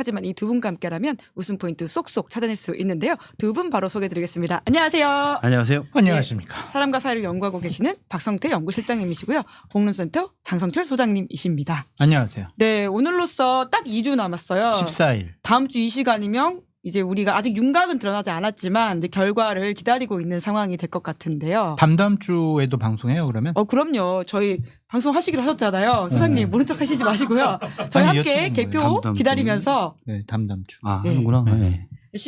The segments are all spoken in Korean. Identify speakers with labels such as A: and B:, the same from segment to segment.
A: 하지만 이 두 분과 함께라면 웃음 포인트 쏙쏙 찾아낼 수 있는데요. 두 분 바로 소개해드리겠습니다. 안녕하세요.
B: 안녕하세요.
C: 안녕하십니까.
A: 사람과 사회를 연구하고 계시는 박성태 연구실장님이시고요. 공론센터 장성철 소장님이십니다.
C: 안녕하세요.
A: 네, 오늘로써 딱 2주 남았어요.
C: 14일.
A: 다음 주 이 시간이면 이제 우리가 아직 윤곽은 드러나지 않았지만 이제 결과를 기다리고 있는 상황이 될 것 같은데요.
C: 다음 주에도 방송해요, 그러면?
A: 그럼요. 저희 방송하시기로 하셨잖아요. 소장님 모른 척 하시지 마시고요. 저희
C: 아니,
A: 함께
C: 여쭤본
A: 개표
B: 거예요. 다음
A: 기다리면서
C: 네, 다음 주.
B: 아,
A: 네.
B: 하는구나.
C: 네.
B: 네.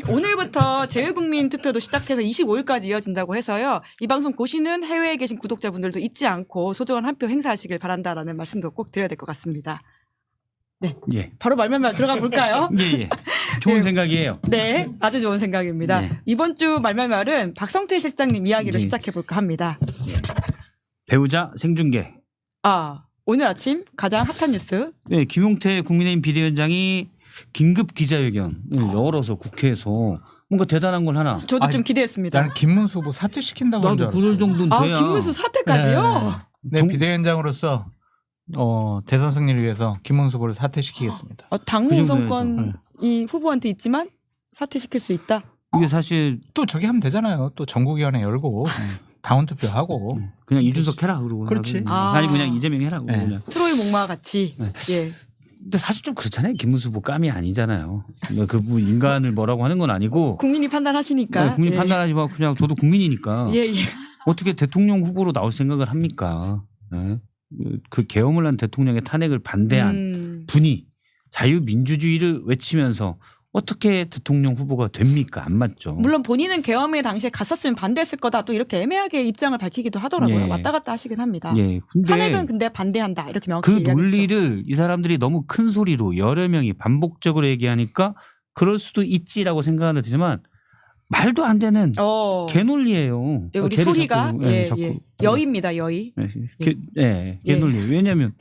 A: 오늘부터 재외국민 투표도 시작해서 25일까지 이어진다고 해서요. 이 방송 보시는 해외에 계신 구독자분들도 잊지 않고 소중한 한 표 행사하시길 바란다라는 말씀도 꼭 드려야 될 것 같습니다.
B: 예.
A: 바로 말말말 들어가 볼까요?
B: 예. 좋은
A: 네.
B: 생각이에요.
A: 네, 아주 좋은 생각입니다.
B: 네.
A: 이번 주 말말말은 박성태 실장님 이야기를
B: 네.
A: 시작해 볼까 합니다.
B: 배우자 생중계.
A: 오늘 아침 가장 핫한 뉴스.
B: 네, 김용태 국민의힘 비대위원장이 긴급 기자회견을 열어서 국회에서 뭔가 대단한 걸 하나.
A: 저도 좀
C: 아니,
A: 기대했습니다.
C: 나는 김문수 후보 사퇴시킨다고 한 줄
B: 나도
C: 알았어요.
B: 그럴 정도는 돼야.
A: 김문수 사태까지요?
C: 네, 비대위원장으로서 대선 승리를 위해서 김문수 후보를 사퇴시키겠습니다.
A: 당무
B: 그 정도는
A: 우선권이 후보한테 있지만 사퇴시킬 수 있다.
B: 이게 사실
C: 또 저기 하면 되잖아요. 또 전국위원회 열고 당원 투표하고.
B: 그냥 이준석 해라 그러고.
C: 그렇지.
B: 아니 그냥 이재명 해라 그러고.
C: 네.
B: 그냥.
A: 트로이 목마와 같이.
B: 네.
A: 예.
B: 근데 사실 좀 그렇잖아요. 김문수 후보 깜이 아니잖아요. 그분 인간을 뭐라고 하는 건 아니고.
A: 국민이 판단하시니까.
B: 네, 국민
A: 예.
B: 판단하지 마. 그냥 저도 국민이니까.
A: 예, 예.
B: 어떻게 대통령 후보로 나올 생각을 합니까? 네? 그 계엄을 한 대통령의 탄핵을 반대한 분이 자유민주주의를 외치면서 어떻게 대통령 후보가 됩니까? 안 맞죠.
A: 물론 본인은 계엄에 당시에 갔었으면 반대했을 거다. 또 이렇게 애매하게 입장을 밝히기도 하더라고요.
B: 예.
A: 왔다 갔다 하시긴 합니다.
B: 예. 근데
A: 탄핵은 근데 반대한다. 이렇게
B: 그
A: 명확히 얘기하겠죠.
B: 논리를 이 사람들이 너무 큰 소리로 여러 명이 반복적으로 얘기하니까 그럴 수도 있지라고 생각은 하지만 말도 안 되는 개논리예요.
A: 예, 우리
B: 개를
A: 소리가
B: 자꾸,
A: 예,
B: 자꾸
A: 예. 여입니다. 여의.
B: 개논리. 왜냐하면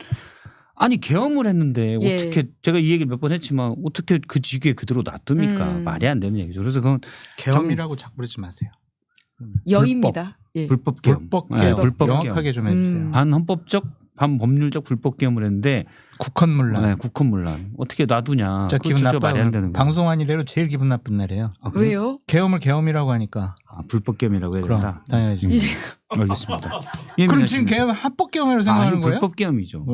B: 아니 계엄을 했는데
A: 예.
B: 어떻게 제가 이 얘기를 몇 번 했지만 어떻게 그 직위에 그대로 놔둡니까? 말이 안 되는 얘기죠. 그래서 그건
C: 계엄이라고 자꾸 그러지 마세요.
A: 여입니다. 예.
B: 불법 계엄.
C: 불법
B: 네,
C: 계엄.
B: 불법
C: 명확하게 좀 해주세요.
B: 반헌법적 반법률적 불법 계엄을 했는데
C: 국헌문란.
B: 네, 국헌문란 어떻게 놔두냐?
C: 저 기분 나빠요.
B: 말이 안 되는 거예요.
C: 방송한 이래로 제일 기분 나쁜 날이에요.
A: 왜요?
C: 계엄을 계엄이라고 하니까.
B: 불법 계엄이라고 해야
C: 그럼
B: 된다.
C: 당연하지.
B: 알겠습니다.
C: 그럼 지금 계엄 합법 계엄이라고 생각하는 거예요?
B: 불법 계엄이죠.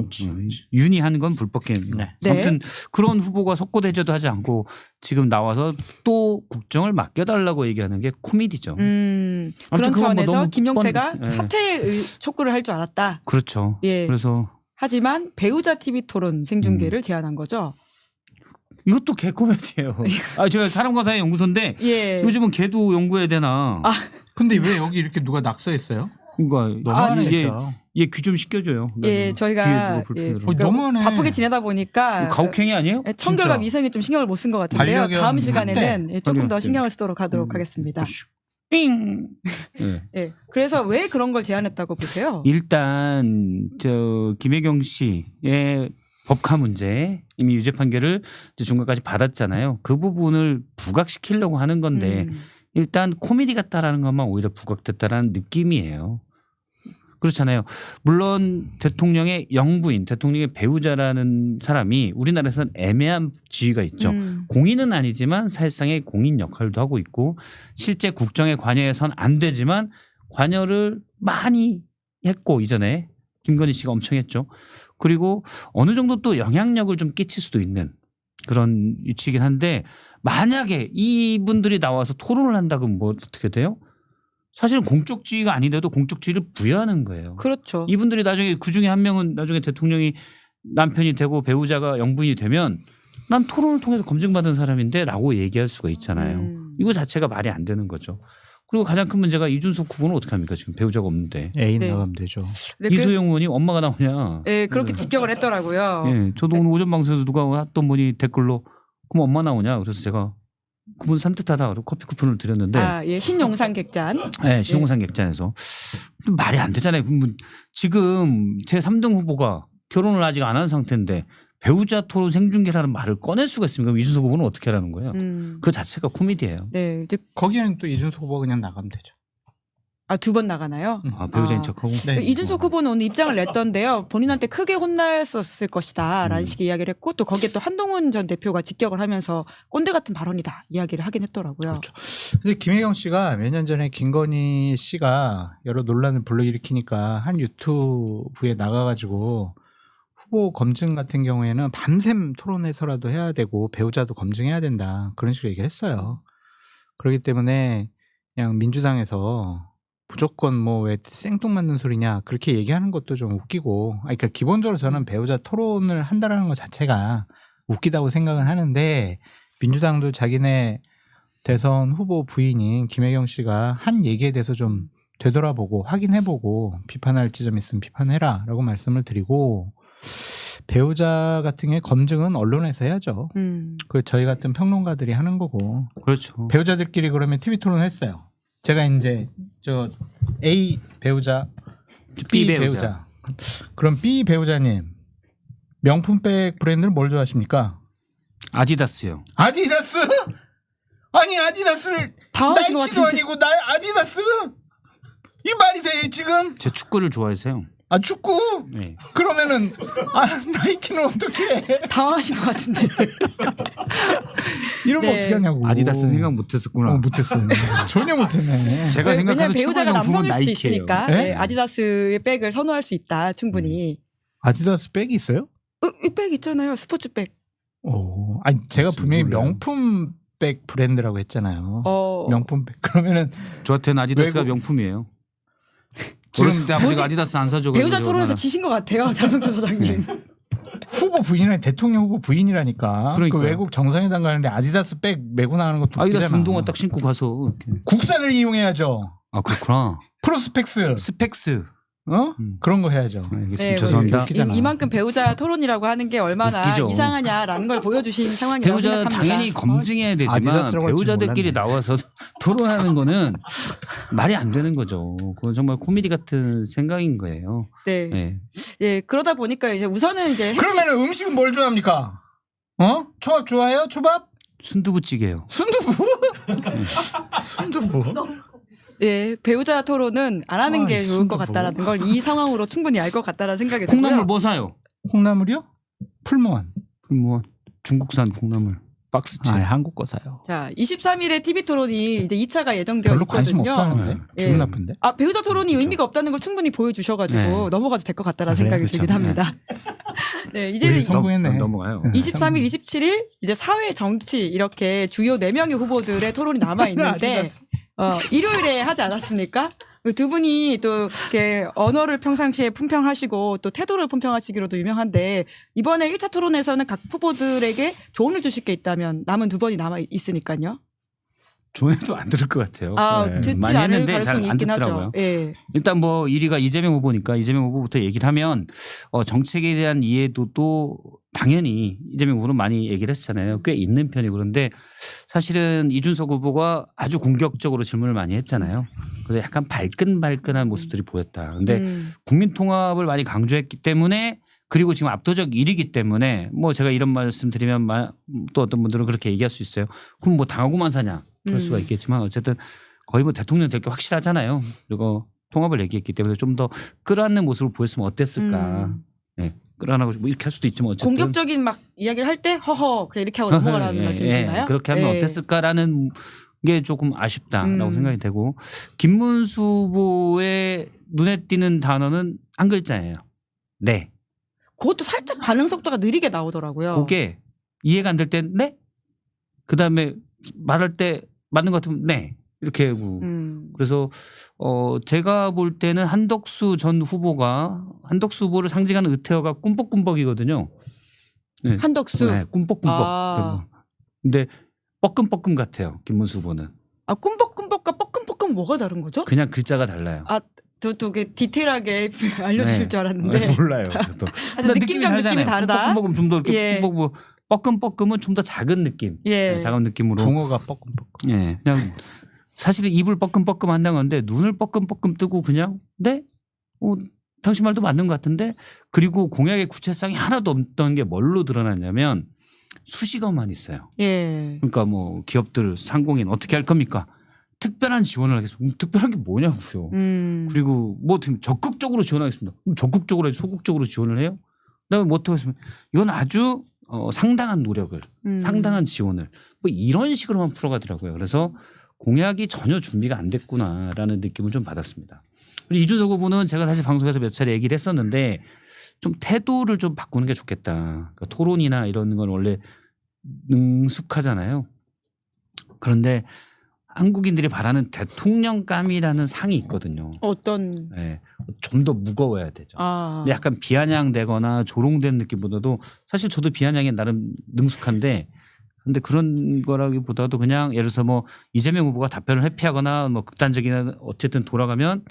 B: 윤희하는 건 불법 계엄이죠.
C: 네.
B: 아무튼 그런 후보가 석고대죄도 하지 않고 지금 나와서 또 국정을 맡겨달라고 얘기하는 게 코미디죠.
A: 그런
B: 아무튼 그건 뭐
A: 차원에서
B: 너무
A: 김용태가
B: 뻔- 예.
A: 사퇴 촉구를 할 줄 알았다.
B: 그렇죠.
A: 예.
B: 그래서
A: 하지만 배우자 TV 토론 생중계를 제안한 거죠.
B: 이것도 개 코미디예요. 제가 사람과 사회 연구소인데
A: 예.
B: 요즘은 개도 연구해야 되나?
C: 근데 왜 여기 이렇게 누가 낙서했어요?
B: 그러니까
C: 너무하네
B: 이게
C: 진짜.
B: 귀 좀 시켜줘요.
A: 예, 저희가
B: 귀에 누가 불편해서.
A: 그러니까
C: 너무하네.
A: 바쁘게 지내다 보니까
B: 가혹행위 아니에요?
A: 청결과
C: 진짜.
A: 위생에 좀 신경을 못 쓴 것 같은데요.
C: 반려견
A: 다음 시간에는
C: 한때.
A: 조금 더
B: 반려견.
A: 신경을 쓰도록 하도록 하겠습니다.
B: 삥. 네.
A: 예. 그래서 왜 그런 걸 제안했다고 보세요?
B: 일단 김혜경 씨의 법카 문제 이미 유죄 판결을 이제 중간까지 받았잖아요. 그 부분을 부각시키려고 하는 건데 일단 코미디 같다라는 것만 오히려 부각됐다라는 느낌이에요. 그렇잖아요. 물론 대통령의 영부인, 대통령의 배우자라는 사람이 우리나라에서는 애매한 지위가 있죠. 공인은 아니지만 사실상의 공인 역할도 하고 있고 실제 국정에 관여해서는 안 되지만 관여를 많이 했고 이전에 김건희 씨가 엄청 했죠. 그리고 어느 정도 또 영향력을 좀 끼칠 수도 있는 그런 위치이긴 한데 만약에 이분들이 나와서 토론을 한다 그러면 뭐 어떻게 돼요? 사실은 공적 지위가 아닌데도 공적 지위를 부여하는 거예요.
A: 그렇죠.
B: 이분들이 나중에 그중에 한 명은 나중에 대통령이 남편이 되고 배우자가 영부인이 되면 난 토론을 통해서 검증받은 사람인데 라고 얘기할 수가 있잖아요. 이거 자체가 말이 안 되는 거죠. 그리고 가장 큰 문제가 이준석 후보는 어떻게 합니까? 지금 배우자가 없는데.
C: 애인
A: 네.
C: 나가면 되죠.
A: 네,
B: 이소영 의원이 엄마가 나오냐.
A: 예, 그렇게 직격을 했더라고요.
B: 예, 저도 오늘 오전 방송에서 누가 했던 분이 댓글로 그럼 엄마 나오냐. 그래서 제가 그분 산뜻하다 그러고 커피 쿠폰을 드렸는데
A: 예, 신용상 객잔.
B: 네, 신용상 객잔에서 좀 말이 안 되잖아요. 그러면 지금 제 3등 후보가 결혼을 아직 안 한 상태인데 배우자 토론 생중계라는 말을 꺼낼 수가 있습니까? 이준석 후보는 어떻게 하라는 거예요? 그 자체가 코미디예요.
A: 네, 이제
C: 거기에는 또 이준석 후보가 그냥 나가면 되죠.
A: 아, 2번 나가나요?
B: 아, 배우자인 척하고.
C: 네.
A: 이준석 후보는 오늘 입장을 냈던데요. 본인한테 크게 혼났었을 것이다라는 식의 이야기를 했고 또 거기에 또 한동훈 전 대표가 직격을 하면서 꼰대 같은 발언이다 이야기를 하긴 했더라고요.
C: 그렇죠. 근데 김혜경 씨가 몇 년 전에 김건희 씨가 여러 논란을 불러일으키니까 한 유튜브에 나가가지고 후보 검증 같은 경우에는 밤샘 토론해서라도 해야 되고 배우자도 검증해야 된다 그런 식으로 얘기를 했어요. 그렇기 때문에 그냥 민주당에서 무조건 뭐 왜 생뚱맞는 소리냐 그렇게 얘기하는 것도 좀 웃기고, 그러니까 기본적으로 저는 배우자 토론을 한다라는 것 자체가 웃기다고 생각은 하는데 민주당도 자기네 대선 후보 부인인 김혜경 씨가 한 얘기에 대해서 좀 되돌아보고 확인해보고 비판할 지점이 있으면 비판해라라고 말씀을 드리고, 배우자 같은 경우에 검증은 언론에서 해야죠. 그 저희 같은 평론가들이 하는 거고.
B: 그렇죠.
C: 배우자들끼리 그러면 TV 토론을 했어요. 제가 이제 저 A 배우자, B 배우자. 그럼 B 배우자님 명품백 브랜드는 뭘 좋아하십니까?
B: 아디다스요.
C: 아디다스? 아니 아디다스를
A: 당황하신 것
C: 나이키도
A: 같은데.
C: 아니고 나 아디다스? 이 말이 돼 지금?
B: 제 축구를 좋아해서요.
C: 아 축구?
B: 네.
C: 그러면은 나이키는 어떻게 해?
A: 당황하신 것 같은데.
C: 이러면
A: 네.
C: 어떻게 하냐고.
B: 아디다스 생각 못했었구나.
C: 못했어. 전혀 못했네.
B: 제가
A: 왜냐면
B: 생각하는
A: 배우자가
B: 최고의 명품은
A: 남성일 수도
B: 나이키예요.
A: 있으니까
C: 네?
A: 네, 아디다스의 백을 선호할 수 있다 충분히.
C: 아디다스 백이 있어요?
A: 이 백 있잖아요, 스포츠백.
C: 오, 아니 제가 분명히
B: 몰라요.
C: 명품백 브랜드라고 했잖아요.
A: 어,
C: 명품백 그러면은
B: 저한테는 아디다스가
C: 외국-
B: 명품이에요.
C: 지금
B: 어렸을 때 아버지가 아디다스 안 사줘가지고
A: 배우자
B: 제가
A: 토론에서
B: 얼마나-
A: 지신 것 같아요, 장성철 소장님.
C: 후보 부인이랑 대통령 후보 부인이라니까. 그
B: 그러니까요.
C: 외국 정상회담 가는데 아디다스 백 메고 나가는 것도
B: 아디다스
C: 웃기잖아.
B: 운동화 딱 신고 가서 이렇게.
C: 국산을 이용해야죠.
B: 아 그렇구나.
C: 프로스펙스,
B: 스펙스.
C: 어? 그런 거 해야죠.
B: 알겠습니다.
A: 네,
B: 죄송합니다.
C: 웃기잖아.
A: 이만큼 배우자 토론이라고 하는 게 얼마나
B: 웃기죠.
A: 이상하냐라는 걸 보여주신 상황이라고
B: 배우자
A: 생각합니다.
B: 당연히 검증해야 되지만
C: 아디다스라고 할줄
B: 배우자들끼리
C: 몰랐네.
B: 나와서 토론하는 거는 말이 안 되는 거죠. 그건 정말 코미디 같은 생각인 거예요.
A: 네.
B: 네.
A: 예, 그러다 보니까 이제 우선은 이제
C: 그러면은 음식은 뭘 좋아합니까? 어? 초밥 좋아해요? 초밥?
B: 순두부찌개요.
C: 순두부? 순두부?
A: 예, 배우자 토론은 안 하는 게
C: 아이,
A: 좋을 것
C: 순두부.
A: 같다라는 걸 이 상황으로 충분히 알 것 같다라는 생각이 들고요.
B: 콩나물 뭐 사요?
C: 콩나물이요? 풀무원.
B: 뭐 중국산 콩나물 박스채.
C: 한국 거 사요.
A: 자, 23일에 TV 토론이 이제 2차가 예정되어
C: 별로 관심
A: 있거든요.
C: 없었는데.
A: 예.
C: 기분 나쁜데.
A: 아, 배우자 토론이 의미가 없다는 걸 충분히 보여주셔가지고
B: 네.
A: 넘어가도 될 것 같다라는
C: 그래요?
A: 생각이
C: 그렇죠.
A: 들긴 합니다. 네,
C: 우리
A: 이제는
C: 성공했네.
B: 넘어가요.
A: 23일, 27일 이제 사회 정치 이렇게 주요 4명의 후보들의 토론이 남아 있는데 일요일에 하지 않았습니까? 두 분이 또 이렇게 언어를 평상시에 품평하시고 또 태도를 품평하시기로도 유명한데 이번에 1차 토론에서는 각 후보들에게 조언을 주실 게 있다면 남은 2번이 남아 있으니까요.
B: 조회도 안 들을 것 같아요.
A: 아,
B: 네.
A: 듣지
B: 많이
A: 않을
B: 했는데 잘
A: 가능성이
B: 안
A: 있긴
B: 듣더라고요.
A: 하죠. 예.
B: 일단 뭐 1위가 이재명 후보니까 이재명 후보부터 얘기를 하면 정책에 대한 이해도도 당연히 이재명 후보는 많이 얘기를 했잖아요. 꽤 있는 편이고 그런데 사실은 이준석 후보가 아주 공격적으로 질문을 많이 했잖아요. 그래서 약간 발끈발끈한 모습들이 보였다. 근데 국민 통합을 많이 강조했기 때문에 그리고 지금 압도적 1위기 때문에 뭐 제가 이런 말씀 드리면 또 어떤 분들은 그렇게 얘기할 수 있어요. 그럼 뭐 당하고만 사냐 그럴 수가 있겠지만 어쨌든 거의 뭐 대통령 될 게 확실하잖아요. 그리고 통합을 얘기했기 때문에 좀 더 끌어안는 모습을 보였으면 어땠을까. 네. 끌어안고 뭐 이렇게 할 수도 있지만 어쨌든
A: 공격적인 막 이야기를 할 때 허허 그냥 이렇게 하고 넘어가라는
B: 예,
A: 말씀이신가요?
B: 예. 그렇게 하면
A: 예.
B: 어땠을까라는 게 조금 아쉽다라고 생각이 되고 김문수 후보의 눈에 띄는 단어는 한 글자예요. 네.
A: 그것도 살짝 반응 속도가 느리게 나오더라고요.
B: 그게 이해가 안 될 땐 네. 그다음에 말할 때 맞는 것 같으면 네. 이렇게 하고 그래서 제가 볼 때는 한덕수 전 후보가 한덕수 후보를 상징하는 의태어가 꿈뻑꿈뻑이거든요. 네.
A: 한덕수.
B: 네, 꿈뻑꿈뻑.
A: 아.
B: 근데 뻐끔뻐끔 같아요. 김문수 후보는.
A: 아, 꿈뻑꿈뻑과 뻐끔뻐끔 뭐가 다른 거죠?
B: 그냥 글자가 달라요.
A: 아, 또 디테일하게 알려주실
B: 네.
A: 줄 알았는데.
B: 몰라요. 저도.
A: 아주 느낌이랑 느낌이 다르다.
B: 뻐끔뻐끔 좀 더 이렇게
A: 예.
B: 뻐끔뻐끔 뻐끔뻐끔은 좀 더 작은 느낌.
A: 예.
B: 네, 작은 느낌으로.
C: 붕어가 뻐끔뻐끔.
B: 예. 그냥 사실은 입을 뻐끔뻐끔 한다는 건데 눈을 뻐끔뻐끔 뜨고 그냥 네? 당신 말도 맞는 것 같은데 그리고 공약의 구체성이 하나도 없던 게 뭘로 드러났냐면 수식어만 있어요.
A: 예.
B: 그러니까 뭐 기업들 상공인 어떻게 할 겁니까? 특별한 지원을 하겠습니다. 특별한 게 뭐냐고요. 그리고 뭐 어떻게 적극적으로 지원하겠습니다. 그럼 적극적으로 해야지 소극적으로 지원을 해요? 그다음에 뭐 어떻게 하겠습니까? 이건 아주 상당한 노력을 상당한 지원을 뭐 이런 식으로만 풀어가더라고요. 그래서 공약이 전혀 준비가 안 됐구나라는 느낌을 좀 받았습니다. 그리고 이준석 후보는 제가 사실 방송에서 몇 차례 얘기를 했었는데 좀 태도를 좀 바꾸는 게 좋겠다. 그러니까 토론이나 이런 건 원래 능숙하잖아요. 그런데 한국인들이 바라는 대통령감이라는 상이 있거든요.
A: 어떤
B: 네, 좀 더 무거워야 되죠.
A: 아.
B: 근데 약간 비아냥되거나 조롱된 느낌보다도 사실 저도 비아냥에 나름 능숙한데 근데 그런 거라기보다도 그냥 예를 들어서 뭐 이재명 후보가 답변을 회피하거나 뭐 극단적이나 어쨌든 돌아가면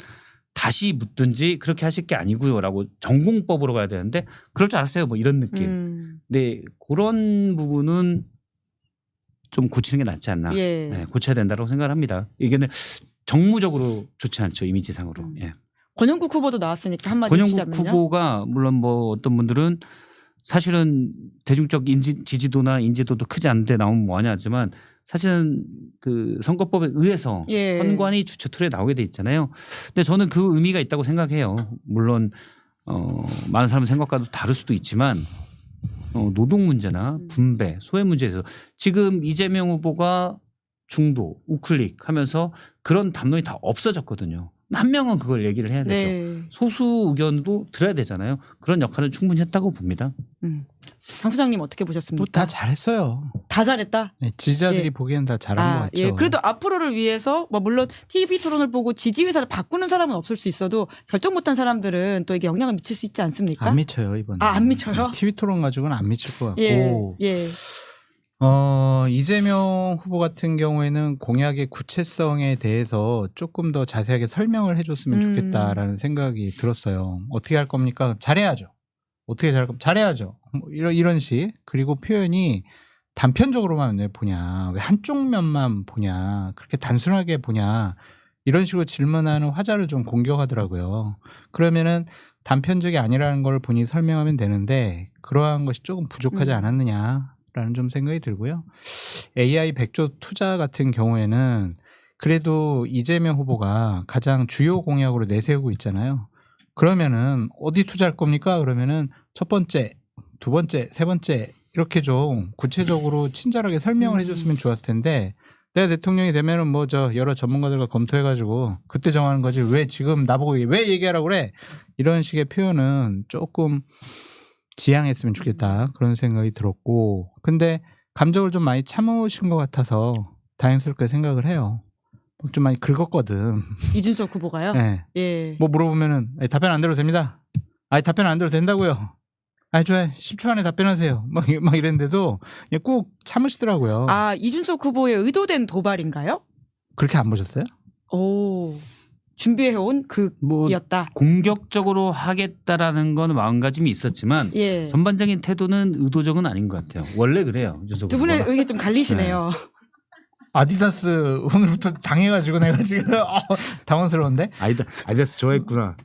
B: 다시 묻든지 그렇게 하실 게 아니고요라고 전공법으로 가야 되는데 그럴 줄 알았어요. 뭐 이런 느낌. 근데 그런 부분은 좀 고치는 게 낫지 않나.
A: 예.
B: 네, 고쳐야 된다고 생각을 합니다. 이게는 정무적으로 좋지 않죠. 이미지상으로. 예.
A: 권영국 후보도 나왔으니까 한마디
B: 권영국
A: 해주자면요.
B: 후보가 물론 뭐 어떤 분들은 사실은 대중적 지지도나 인지도도 크지 않은데 나오면 뭐하냐 하지만 사실은 그 선거법에 의해서
A: 예.
B: 선관위 주최 툴에 나오게 돼 있잖아요. 근데 저는 그 의미가 있다고 생각해요. 물론 많은 사람 생각과도 다를 수도 있지만 노동 문제나 분배, 소외 문제에서 지금 이재명 후보가 중도, 우클릭 하면서 그런 담론이 다 없어졌거든요. 한 명은 그걸 얘기를 해야 되죠.
A: 네.
B: 소수 의견도 들어야 되잖아요. 그런 역할을 충분히 했다고 봅니다.
A: 장 소장님 어떻게 보셨습니까?
C: 뭐 다 잘했어요.
A: 다 잘했다.
C: 네, 지지자들이
A: 예.
C: 보기에는 다 잘한 것 같죠.
A: 예. 그래도 앞으로를 위해서 뭐 물론 TV 토론을 보고 지지 의사를 바꾸는 사람은 없을 수 있어도 결정 못한 사람들은 또 이게 영향을 미칠 수 있지 않습니까?
C: 안 미쳐요 이번에.
A: 안 미쳐요?
C: TV 토론 가지고는 안 미칠 것 같고.
A: 예. 예.
C: 이재명 후보 같은 경우에는 공약의 구체성에 대해서 조금 더 자세하게 설명을 해줬으면 좋겠다라는 생각이 들었어요. 어떻게 할 겁니까? 잘해야죠. 어떻게 잘할 겁니까? 잘해야죠. 뭐 이런 식. 그리고 표현이 단편적으로만 왜 보냐. 왜 한쪽 면만 보냐. 그렇게 단순하게 보냐. 이런 식으로 질문하는 화자를 좀 공격하더라고요. 그러면은 단편적이 아니라는 걸 본인이 설명하면 되는데 그러한 것이 조금 부족하지 않았느냐. 라는 좀 생각이 들고요. AI 100조 투자 같은 경우에는 그래도 이재명 후보가 가장 주요 공약으로 내세우고 있잖아요. 그러면은 어디 투자할 겁니까? 그러면은 첫 번째, 두 번째, 세 번째 이렇게 좀 구체적으로 친절하게 설명을 해줬으면 좋았을 텐데 내가 대통령이 되면은 뭐 저 여러 전문가들과 검토해가지고 그때 정하는 거지 왜 지금 나보고 왜 얘기하라고 그래? 이런 식의 표현은 조금 지양했으면 좋겠다 그런 생각이 들었고 근데 감정을 좀 많이 참으신 것 같아서 다행스럽게 생각을 해요. 좀 많이 긁었거든.
A: 이준석 후보가요?
C: 네.
A: 예.
C: 뭐 물어보면은 답변 안 들어도 됩니다. 답변 안 들어도 된다고요. 좋아요. 10초 안에 답변하세요. 막 이랬는데도 그냥 꼭 참으시더라고요.
A: 이준석 후보의 의도된 도발인가요?
C: 그렇게 안 보셨어요?
A: 오. 준비해온 극이었다.
B: 공격적으로 하겠다라는 건 마음가짐이 있었지만
A: 예.
B: 전반적인 태도는 의도적은 아닌 것 같아요. 원래 그래요.
A: 두 분의 의견이 좀 갈리시네요.
C: 아디다스 오늘부터 당해가지고 내가 지금 당황스러운데?
B: 아디다스 좋아했구나.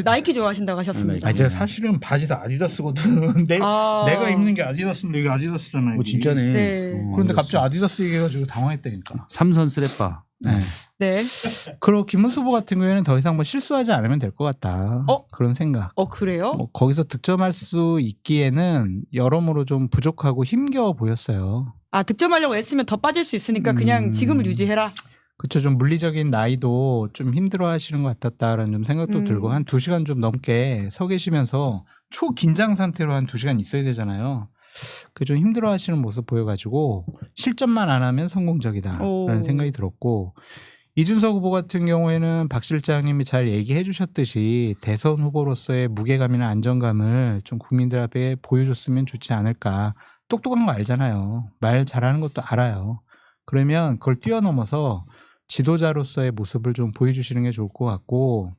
A: 나이키 좋아하신다고 하셨습니다.
C: 제가 사실은 바지 다 아디다스거든. 내가 입는 게 아디다스인데 이게 아디다스잖아요.
B: 진짜네.
A: 네.
C: 그런데 갑자기 아디다스 얘기해가지고 당황했다니까.
B: 삼선 쓰레빠.
C: 네.
A: 네.
C: 그리고 김문수 후보 같은 경우에는 더 이상 뭐 실수하지 않으면 될 것 같다. 그런 생각.
A: 그래요?
C: 뭐 거기서 득점할 수 있기에는 여러모로 좀 부족하고 힘겨워 보였어요.
A: 득점하려고 애쓰면 더 빠질 수 있으니까 그냥 지금을 유지해라.
C: 그렇죠. 좀 물리적인 나이도 좀 힘들어 하시는 것 같았다라는 좀 생각도 들고 한 2시간 좀 넘게 서 계시면서 초긴장 상태로 한 2시간 있어야 되잖아요. 그 좀 힘들어 하시는 모습 보여가지고 실점만 안 하면 성공적이다라는 생각이 들었고 이준석 후보 같은 경우에는 박 실장님이 잘 얘기해 주셨듯이 대선 후보로서의 무게감이나 안정감을 좀 국민들 앞에 보여줬으면 좋지 않을까. 똑똑한 거 알잖아요. 말 잘하는 것도 알아요. 그러면 그걸 뛰어넘어서 지도자로서의 모습을 좀 보여주시는 게 좋을 것 같고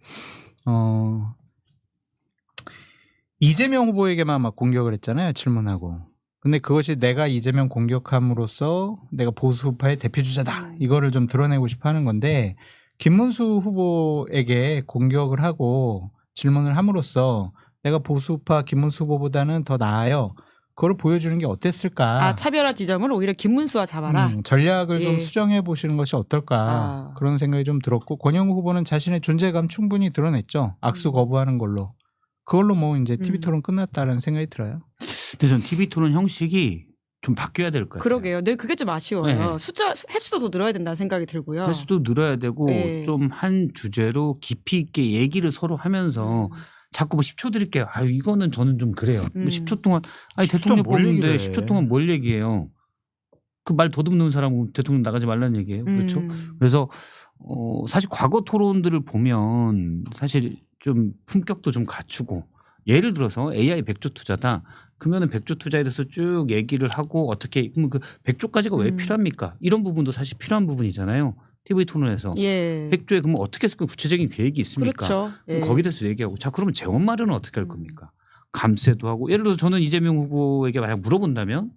C: 이재명 후보에게만 막 공격을 했잖아요. 질문하고. 근데 그것이 내가 이재명 공격함으로써 내가 보수파의 대표주자다. 이거를 좀 드러내고 싶어 하는 건데 김문수 후보에게 공격을 하고 질문을 함으로써 내가 보수파 김문수 후보보다는 더 나아요. 그걸 보여주는 게 어땠을까?
A: 아, 차별화 지점을 오히려 김문수와 잡아라.
C: 전략을
A: 예.
C: 좀 수정해 보시는 것이 어떨까
A: 아.
C: 그런 생각이 좀 들었고 권영우 후보는 자신의 존재감 충분히 드러냈죠. 악수 거부하는 걸로. 그걸로 뭐 이제 TV 토론 끝났다라는 생각이 들어요.
B: 근데 전 TV 토론 형식이 좀 바뀌어야 될 것 같아요.
A: 그러게요. 늘 그게 좀 아쉬워요.
B: 네.
A: 숫자 횟수도 더 늘어야 된다는 생각이 들고요.
B: 횟수도 늘어야 되고
A: 네.
B: 좀 한 주제로 깊이 있게 얘기를 서로 하면서 자꾸 뭐 10초 드릴게요. 아유 이거는 저는 좀 그래요. 뭐 10초 동안 아니
C: 10초
B: 대통령
C: 동안 뭘
B: 뽑는데
C: 얘기를 해.
B: 10초 동안 뭘 얘기해요. 그 말 더듬는 사람은 대통령 나가지 말라는 얘기예요. 그렇죠? 그래서 사실 과거 토론들을 보면 사실 좀 품격도 좀 갖추고 예를 들어서 AI 100조 투자다. 그러면은 100조 투자에 대해서 쭉 얘기를 하고 어떻게 그러면 그 100조까지가 왜 필요합니까? 이런 부분도 사실 필요한 부분이잖아요. TV 토론에서
A: 예.
B: 100조에 그러면 어떻게 했을까 구체적인 계획이 있습니까?
A: 그렇죠. 예.
B: 거기에 대해서 얘기하고 자 그러면 재원 마련은 어떻게 할 겁니까? 감세도 하고 예를 들어서 저는 이재명 후보에게 만약 물어본다면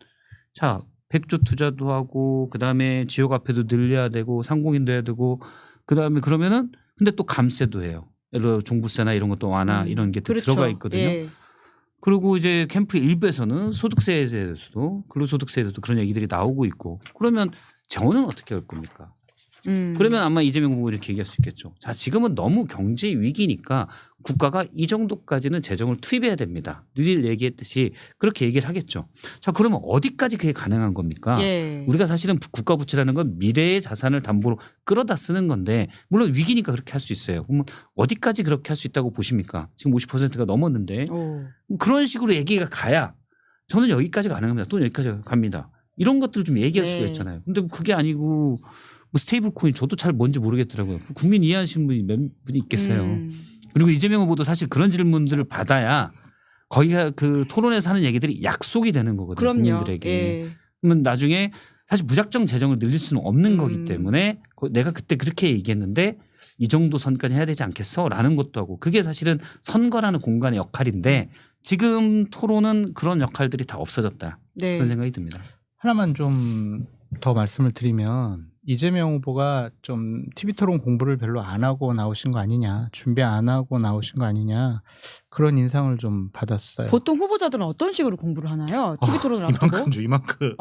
B: 자 100조 투자도 하고 그다음에 지역 화폐도 늘려야 되고 상공인도 해야 되고 그다음에 그러면은 근데 또 감세도 해요. 예를 들어 종부세나 이런 것도 완화 이런 게
A: 그렇죠.
B: 들어가 있거든요.
A: 예.
B: 그리고 이제 캠프 일부에서는 소득세에 대해서도 근로소득세에 대해서도 그런 얘기들이 나오고 있고 그러면 재원은 어떻게 할 겁니까? 그러면 아마 이재명 후보 이렇게 얘기할 수 있겠죠. 자 지금은 너무 경제 위기니까 국가가 이 정도까지는 재정을 투입해야 됩니다. 늘 얘기했듯이 그렇게 얘기를 하겠죠. 자 그러면 어디까지 그게 가능한 겁니까?
A: 예.
B: 우리가 사실은 국가 부채라는 건 미래의 자산을 담보로 끌어다 쓰는 건데 물론 위기니까 그렇게 할 수 있어요. 그러면 어디까지 그렇게 할 수 있다고 보십니까? 지금 50%가 넘었는데
A: 오.
B: 그런 식으로 얘기가 가야 저는 여기까지 가능합니다. 또 여기까지 갑니다. 이런 것들을 좀 얘기할
A: 네.
B: 수가 있잖아요. 근데 그게 아니고 뭐 스테이블 코인 저도 잘 뭔지 모르겠더라고요. 국민 이해하시는 분이 몇 분이 있겠어요. 그리고 이재명 후보도 사실 그런 질문들을 받아야 거기가 그 토론에서 하는 얘기들이 약속이 되는 거거든요.
A: 그럼요.
B: 국민들에게.
A: 예.
B: 그러면 나중에 사실 무작정 재정을 늘릴 수는 없는 거기 때문에 내가 그때 그렇게 얘기했는데 이 정도 선까지 해야 되지 않겠어? 라는 것도 하고 그게 사실은 선거라는 공간의 역할인데 지금 토론은 그런 역할들이 다 없어졌다.
A: 네.
B: 그런 생각이 듭니다.
C: 하나만 좀 더 말씀을 드리면 이재명 후보가 좀 TV 토론 공부를 별로 안 하고 나오신 거 아니냐, 준비 안 하고 나오신 거 아니냐 그런 인상을 좀 받았어요.
A: 보통 후보자들은 어떤 식으로 공부를 하나요? TV 토론을 앞두고?
C: 이만큼 줘, 이만큼.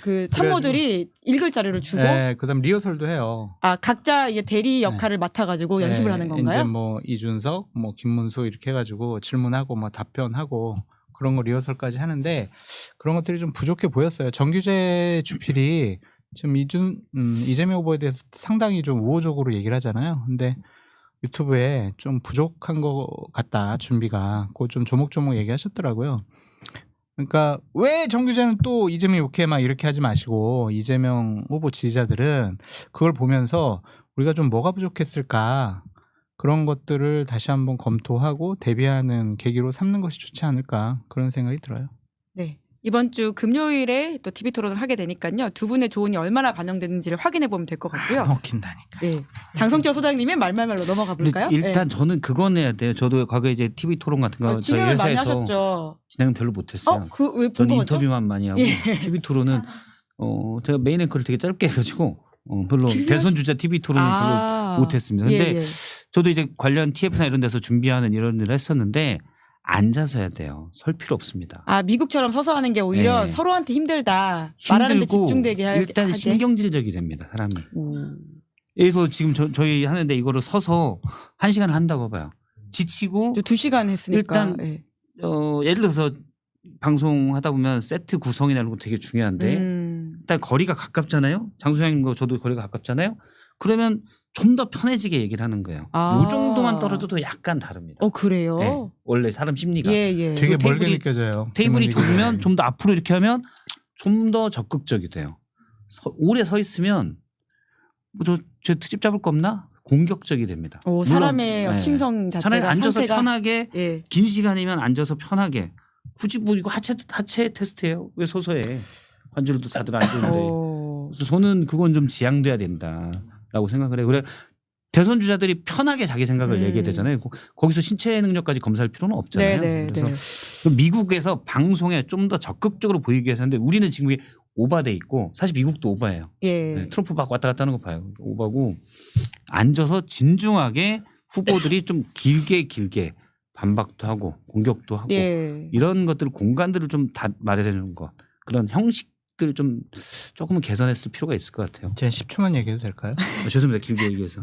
A: 그 참모들이 읽을 자료를 주고
C: 네, 그다음 리허설도 해요.
A: 아 각자 이게 대리 역할을 맡아가지고 연습을 하는 건가요?
C: 이제 뭐 이준석, 뭐 김문수 이렇게 해가지고 질문하고 뭐 답변하고 그런 거 리허설까지 하는데 그런 것들이 좀 부족해 보였어요. 정규재 주필이 지금 이재명 후보에 대해서 상당히 좀 우호적으로 얘기를 하잖아요. 근데 유튜브에 좀 부족한 것 같다 준비가 그거 좀 조목조목 얘기하셨더라고요. 그러니까 왜 정규재는 또 이재명 욕해 막 이렇게 하지 마시고 이재명 후보 지지자들은 그걸 보면서 우리가 좀 뭐가 부족했을까 그런 것들을 다시 한번 검토하고 대비하는 계기로 삼는 것이 좋지 않을까 그런 생각이 들어요.
A: 네. 이번 주 금요일에 또 TV 토론을 하게 되니까요. 두 분의 조언이 얼마나 반영되는지를 확인해 보면 될 것 같고요.
C: 먹힌다니까.
A: 네. 장성철 소장님의 말말말로 넘어가 볼까요?
B: 근데 일단 저는 그건 해야 돼요. 저도 과거에 이제 TV 토론 같은 거 저희
A: 진행을 많이
B: 회사에서
A: 하셨죠.
B: 진행은 별로 못했어요.
A: 왜 본
B: 저는
A: 거 같죠?
B: 인터뷰만 많이 하고
A: 예.
B: TV 토론은 제가 메인 앵커를 되게 짧게 해가지고 별로 대선 주자 TV 토론은 별로 못했습니다. 근데
A: 예.
B: 저도 이제 관련 TF나 이런 데서 준비하는 이런 일을 했었는데 앉아서 해야 돼요. 설 필요 없습니다.
A: 미국처럼 서서 하는 게 오히려
B: 네.
A: 서로한테 힘들다. 말하는 데
B: 힘들고
A: 집중되게
B: 일단
A: 하게.
B: 신경질적이 됩니다. 사람이.
A: 오.
B: 그래서 지금 저희 하는데 이거를 서서 1시간을 한다고 봐요. 지치고
A: 2시간 했으니까.
B: 일단
A: 예.
B: 예를 들어서 방송하다 보면 세트 구성이나 이런 거 되게 중요한데 일단 거리가 가깝잖아요. 장 소장님과 저도 거리가 가깝잖아요. 그러면 좀 더 편해지게 얘기를 하는 거예요. 요 정도만 떨어져도 약간 다릅니다.
A: 그래요?
B: 네. 원래 사람 심리가.
A: 예.
C: 되게 멀게
B: 테이블이-
C: 느껴져요.
B: 테이블이
C: 질문
B: 좁으면
C: 얘기가.
B: 좀 더 앞으로 이렇게 하면 좀 더 적극적이 돼요. 오래 서 있으면 저 트집 잡을 거 없나? 공격적이 됩니다. 물론,
A: 사람의
B: 네.
A: 심성 자체가
B: 차라리 앉아서
A: 상태가
B: 편하게
A: 예.
B: 긴 시간이면 앉아서 편하게 굳이 뭐 이거 하체 테스트예요. 왜 서서 해? 관절도 다들 앉았는데. 그래서 저는 그건 좀 지양돼야 된다라고 생각을 해요. 그래 대선 주자들이 편하게 자기 생각을 얘기해야 되잖아요. 거기서 신체 능력까지 검사할 필요는 없잖아요.
A: 네.
B: 그래서 미국에서 방송에 좀 더 적극적으로 보이기 위해서 하는데 우리는 지금 오바돼 있고 사실 미국도 오바예요.
A: 예.
B: 네, 트럼프 막 왔다 갔다 하는 거 봐요. 오바고 앉아서 진중하게 후보들이 좀 길게 반박도 하고 공격도 하고
A: 예.
B: 이런 것들 공간들을 좀 다 마련해 주는 것 그런 형식들 좀 조금은 개선했을 필요가 있을 것 같아요.
C: 제가 10초만 얘기해도 될까요?
B: 죄송합니다. 길게 얘기해서.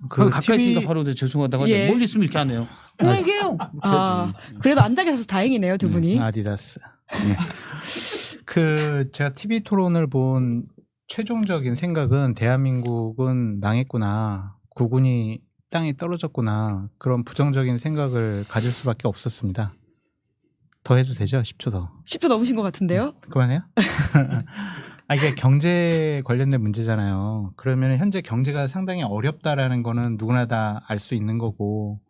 C: 그
B: 가까이 있으니까
C: TV
B: 바로 죄송하다고 하죠.
A: 예.
B: 멀리 있으면 이렇게 안 해요. 얘기해요.
A: 아, 그래도 앉아 계셔서 다행이네요, 두 분이.
C: 아디다스. 네. 그 제가 TV 토론을 본 최종적인 생각은 대한민국은 망했구나. 국군이 땅에 떨어졌구나. 그런 부정적인 생각을 가질 수밖에 없었습니다. 더 해도 되죠? 10초 더.
A: 10초 넘으신 것 같은데요?
C: 그만해요? 이게 경제 관련된 문제잖아요. 그러면 현재 경제가 상당히 어렵다라는 거는 누구나 다 알 수 있는 거고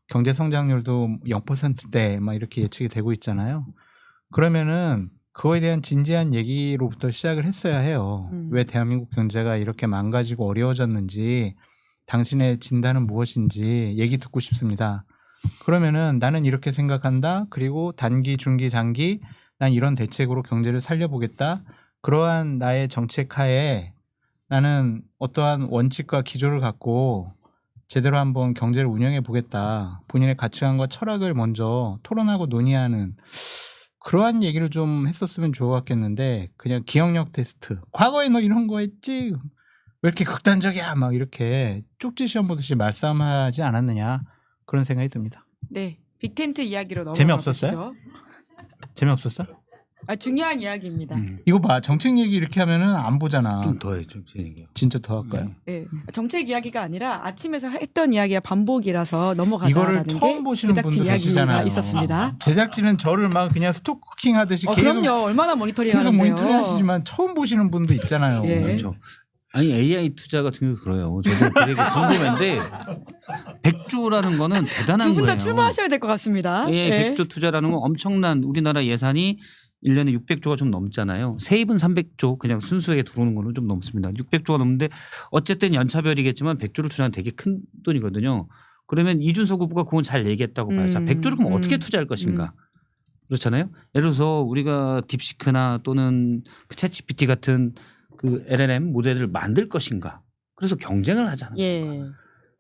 C: 경제 성장률도 0%대 막 이렇게 예측이 되고 있잖아요. 그러면은 그거에 대한 진지한 얘기로부터 시작을 했어야 해요. 왜 대한민국 경제가 이렇게 망가지고 어려워졌는지 당신의 진단은 무엇인지 얘기 듣고 싶습니다. 그러면은 나는 이렇게 생각한다. 그리고 단기, 중기, 장기 난 이런 대책으로 경제를 살려보겠다. 그러한 나의 정책 하에 나는 어떠한 원칙과 기조를 갖고 제대로 한번 경제를 운영해 보겠다. 본인의 가치관과 철학을 먼저 토론하고 논의하는 그러한 얘기를 좀 했었으면 좋았겠는데 그냥 기억력 테스트. 과거에 너 이런 거 했지? 왜 이렇게 극단적이야? 막 이렇게 쪽지 시험 보듯이 말싸움하지 않았느냐 그런 생각이 듭니다.
A: 네. 빅텐트 이야기로 넘어가
C: 재미없었어요?
A: 보시죠.
C: 재미없었어?
A: 중요한 이야기입니다.
C: 이거 봐. 정책 얘기 이렇게 하면은 안 보잖아.
B: 좀 더 해줘. 제 얘기요.
C: 진짜 더 할까요?
A: 네. 정책 이야기가 아니라 아침에서 했던 이야기가 반복이라서 넘어가자라는
C: 이거를 처음
A: 게
C: 보시는
A: 제작진
C: 분도
A: 이야기가
C: 계시잖아요.
A: 있었습니다.
C: 제작진은 저를 막 그냥 스토킹 하듯이 계속
A: 그럼요. 얼마나 모니터링
C: 계속
A: 하는데요.
C: 모니터링 하시지만 처음 보시는 분도 있잖아요.
A: 예.
B: 그렇죠. 아니 AI 투자 같은 경우 그래요. 저도 되게 궁금한데 100조라는 거는 대단한
A: 두 분 다
B: 거예요.
A: 출마하셔야 될 것 같습니다.
B: 예, 100조 투자라는 건 엄청난 우리나라 예산이 1년에 600조가 좀 넘잖아요. 세입은 300조 그냥 순수하게 들어오는 거는 좀 넘습니다. 600조가 넘는데 어쨌든 연차별이겠지만 100조를 투자하면 되게 큰 돈이거든요. 그러면 이준석 후보가 그건 잘 얘기했다고 봐요. 자, 100조를 그럼 어떻게 투자할 것인가. 그렇잖아요. 예를 들어서 우리가 딥시크나 또는 그 챗GPT 같은 그 LLM 모델을 만들 것인가. 그래서 경쟁을 하잖아요.
A: 예.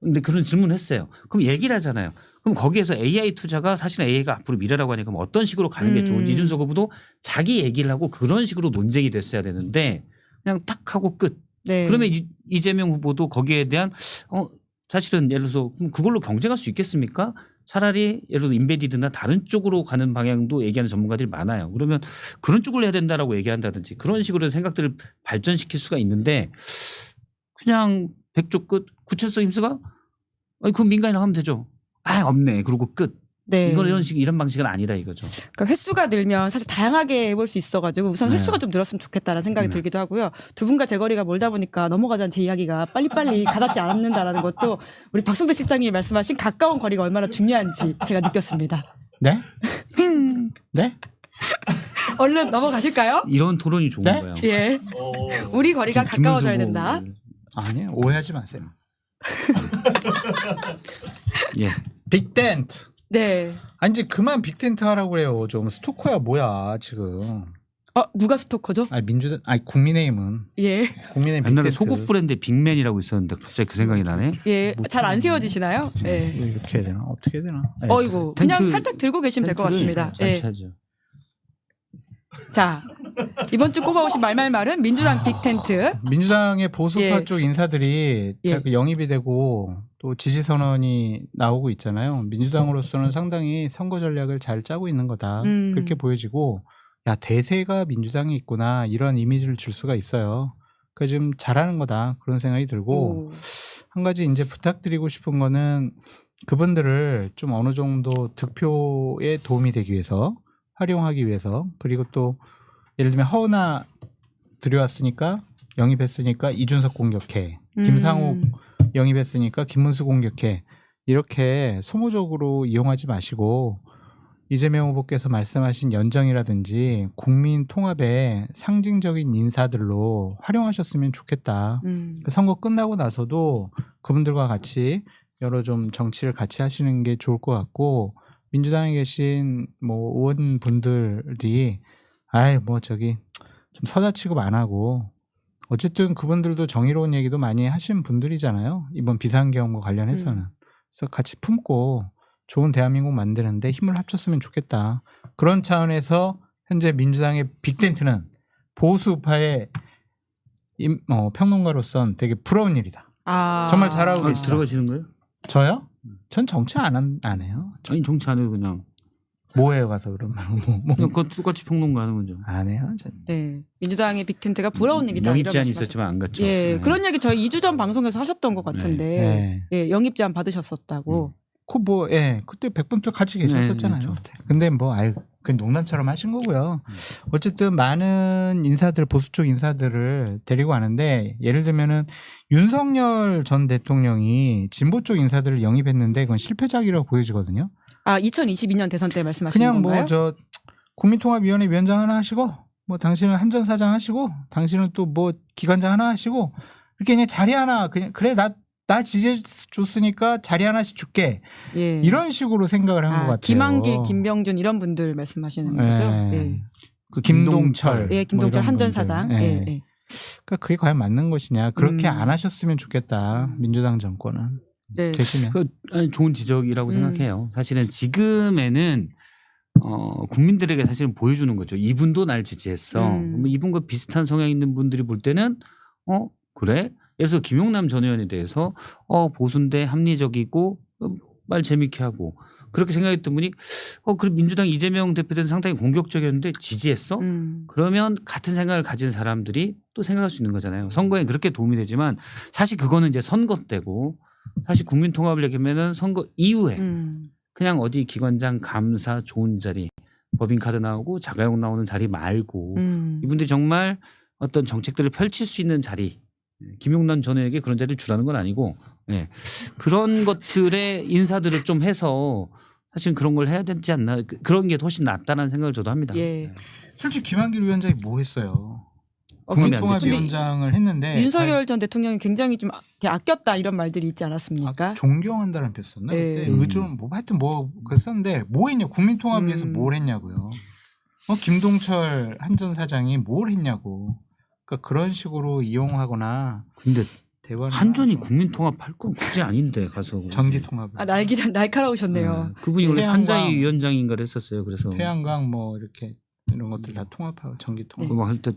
B: 근데 그런 질문을 했어요. 그럼 얘기를 하잖아요. 그럼 거기에서 AI 투자가 사실은 AI가 앞으로 미래라고 하니까 그럼 어떤 식으로 가는 게 좋은지 이준석 후보도 자기 얘기를 하고 그런 식으로 논쟁이 됐어야 되는데 그냥 탁 하고 끝.
A: 네.
B: 그러면 이재명 후보도 거기에 대한 사실은 예를 들어서 그럼 그걸로 경쟁할 수 있겠습니까? 차라리 예를 들어 인베디드나 다른 쪽으로 가는 방향도 얘기하는 전문가들이 많아요. 그러면 그런 쪽을 해야 된다라고 얘기한다든지 그런 식으로 생각들을 발전시킬 수가 있는데 그냥 100조 끝 구체성 힘쓰가 그럼 민간이랑 하면 되죠. 없네. 그리고 끝.
A: 네.
B: 이건 이런 방식은 아니다 이거죠.
A: 그러니까 횟수가 늘면 사실 다양하게 해볼 수 있어가지고 우선 횟수가 좀 늘었으면 좋겠다라는 생각이 들기도 하고요. 두 분과 제 거리가 멀다 보니까 넘어가자는 제 이야기가 빨리빨리 가닿지 않는다라는 것도 우리 박성대 실장님이 말씀하신 가까운 거리가 얼마나 중요한지 제가 느꼈습니다.
C: 네? 네?
A: 얼른 넘어가실까요?
B: 이런 토론이 좋은
C: 네?
B: 거예요.
A: 예. 우리 거리가 가까워져야
B: 김문수
A: 된다.
C: 아니요. 오해하지 마세요.
B: 예.
C: 빅텐트.
A: 네.
C: 이제 그만 빅텐트 하라고 그래요. 좀 스토커야 뭐야 지금.
A: 누가 스토커죠?
C: 민주당 국민의힘은
A: 예.
C: 국민의힘
B: 옛날에
C: 빅텐트.
B: 속옷 브랜드 빅맨이라고 있었는데 갑자기 그 생각이 나네.
A: 예. 잘 안 세워지시나요? 예.
C: 이렇게 해야 되나? 어떻게 해야 되나?
A: 어이구. 그냥
B: 텐트-
A: 살짝 들고 계시면 될 것 같습니다.
B: 잘
A: 예.
B: 쳐야죠.
A: 자. 이번 주 꼽아오신 말말말은 민주당 빅텐트.
C: 민주당의 보수파
A: 예.
C: 쪽 인사들이
A: 예.
C: 자꾸 영입이 되고 또 지지 선언이 나오고 있잖아요. 민주당으로서는 상당히 선거 전략을 잘 짜고 있는 거다. 그렇게 보여지고 야 대세가 민주당에 있구나 이런 이미지를 줄 수가 있어요. 그러니까 지금 잘하는 거다 그런 생각이 들고
A: 오.
C: 한 가지 이제 부탁드리고 싶은 거는 그분들을 좀 어느 정도 득표에 도움이 되기 위해서 활용하기 위해서 그리고 또 예를 들면 허은하 들여왔으니까 영입했으니까 이준석 공격해. 김상욱 영입했으니까 김문수 공격해. 이렇게 소모적으로 이용하지 마시고 이재명 후보께서 말씀하신 연정이라든지 국민 통합의 상징적인 인사들로 활용하셨으면 좋겠다. 선거 끝나고 나서도 그분들과 같이 여러 좀 정치를 같이 하시는 게 좋을 것 같고 민주당에 계신 의원분들이 좀 서자 취급 안 하고 어쨌든 그분들도 정의로운 얘기도 많이 하신 분들이잖아요. 이번 비상계엄과 관련해서는. 그래서 같이 품고 좋은 대한민국 만드는데 힘을 합쳤으면 좋겠다. 그런 차원에서 현재 민주당의 빅텐트는 보수 우파의 평론가로선 되게 부러운 일이다.
A: 아.
C: 정말 잘하고
B: 아니,
C: 계시다.
B: 들어가시는 거예요?
C: 저요? 전 정치 안 해요.
B: 아니 정치 안 해요 그냥.
C: 뭐해요 가서 그러면
B: 그냥 그거 똑같이 평론가 하는 거죠.
C: 안 해요. 전.
A: 네. 민주당의 빅텐트가 부러운 일이다.
B: 영입
A: 이런
B: 제한이
A: 말씀하셨-
B: 있었지만 안 갔죠.
A: 예,
B: 네.
A: 그런 얘기 저희 2주 전 방송에서 하셨던 것 같은데,
C: 네.
A: 예, 영입 제한 받으셨었다고.
C: 그때 100분표 같이 계셨었잖아요.
B: 네,
C: 그때. 근데 그 농담처럼 하신 거고요. 어쨌든 많은 인사들, 보수 쪽 인사들을 데리고 가는데 예를 들면은 윤석열 전 대통령이 진보 쪽 인사들을 영입했는데 그건 실패작이라고 보여지거든요.
A: 아, 2022년 대선 때 말씀하시는
C: 그냥
A: 건가요?
C: 국민통합위원회 위원장 하나 하시고 당신은 한전사장 하시고 당신은 또 기관장 하나 하시고 이렇게 그냥 자리 하나 그냥 그래 나 지지해 줬으니까 자리 하나씩 줄게.
A: 예.
C: 이런 식으로 생각을 한 것 같아요.
A: 김한길, 김병준 이런 분들 말씀하시는 거죠? 예.
B: 그
C: 김동철.
A: 예, 김동철
C: 이런
A: 한전
C: 분들.
A: 사장.
C: 예.
A: 예, 예.
C: 그러니까 그게 과연 맞는 것이냐. 그렇게
A: 음.
C: 안 하셨으면 좋겠다. 민주당 정권은.
A: 네.
C: 되시면.
B: 아니, 좋은 지적이라고
A: 음.
B: 생각해요. 사실은 지금에는 국민들에게 사실은 보여주는 거죠. 이분도 날 지지했어. 그러면 이분과 비슷한 성향 있는 분들이 볼 때는 그래? 그래서 김용남 전 의원에 대해서 보수인데 합리적이고 말 재밌게 하고 그렇게 생각했던 분이 그럼 민주당 이재명 대표는 상당히 공격적이었는데 지지했어? 그러면 같은 생각을 가진 사람들이 또 생각할 수 있는 거잖아요. 선거에 그렇게 도움이 되지만 사실 그거는 이제 선거 때고 사실 국민통합을 얘기하면은 선거 이후에 그냥 어디 기관장 감사 좋은 자리 법인카드 나오고 자가용 나오는 자리 말고 이분들이 정말 어떤 정책들을 펼칠 수 있는 자리 김용남 전 의원에게 그런 자리를 주라는 건 아니고 그런 것들의 인사들을 좀 해서 사실 그런 걸 해야 되지 않나 그런 게 훨씬 낫다는 생각을 저도 합니다.
A: 예.
C: 솔직히 김한길 위원장이 뭐 했어요?
B: 도움이 안
C: 국민통합위원장을 했는데
A: 윤석열 전 대통령이 굉장히 좀 아꼈다 이런 말들이 있지 않았습니까?
C: 존경한다는 표현 썼나?
A: 예.
C: 그때 좀 하여튼 그랬었는데 뭐 했냐? 국민통합 위해서 뭘 했냐고요. 김동철 한전 사장이 뭘 했냐고. 그러니까 그런 식으로 이용하거나
B: 근데
C: 대화를
B: 한전이
C: 하죠.
B: 국민통합할 건 굳이 아닌데 가서
C: 전기 통합을.
A: 아, 날카로우셨네요.
B: 그분이 원래
C: 태양광.
B: 산자위 위원장인가를 했었어요. 그래서
C: 태양광 이렇게 이런 것들 다 통합하고 전기 통합.
A: 네.
B: 할 때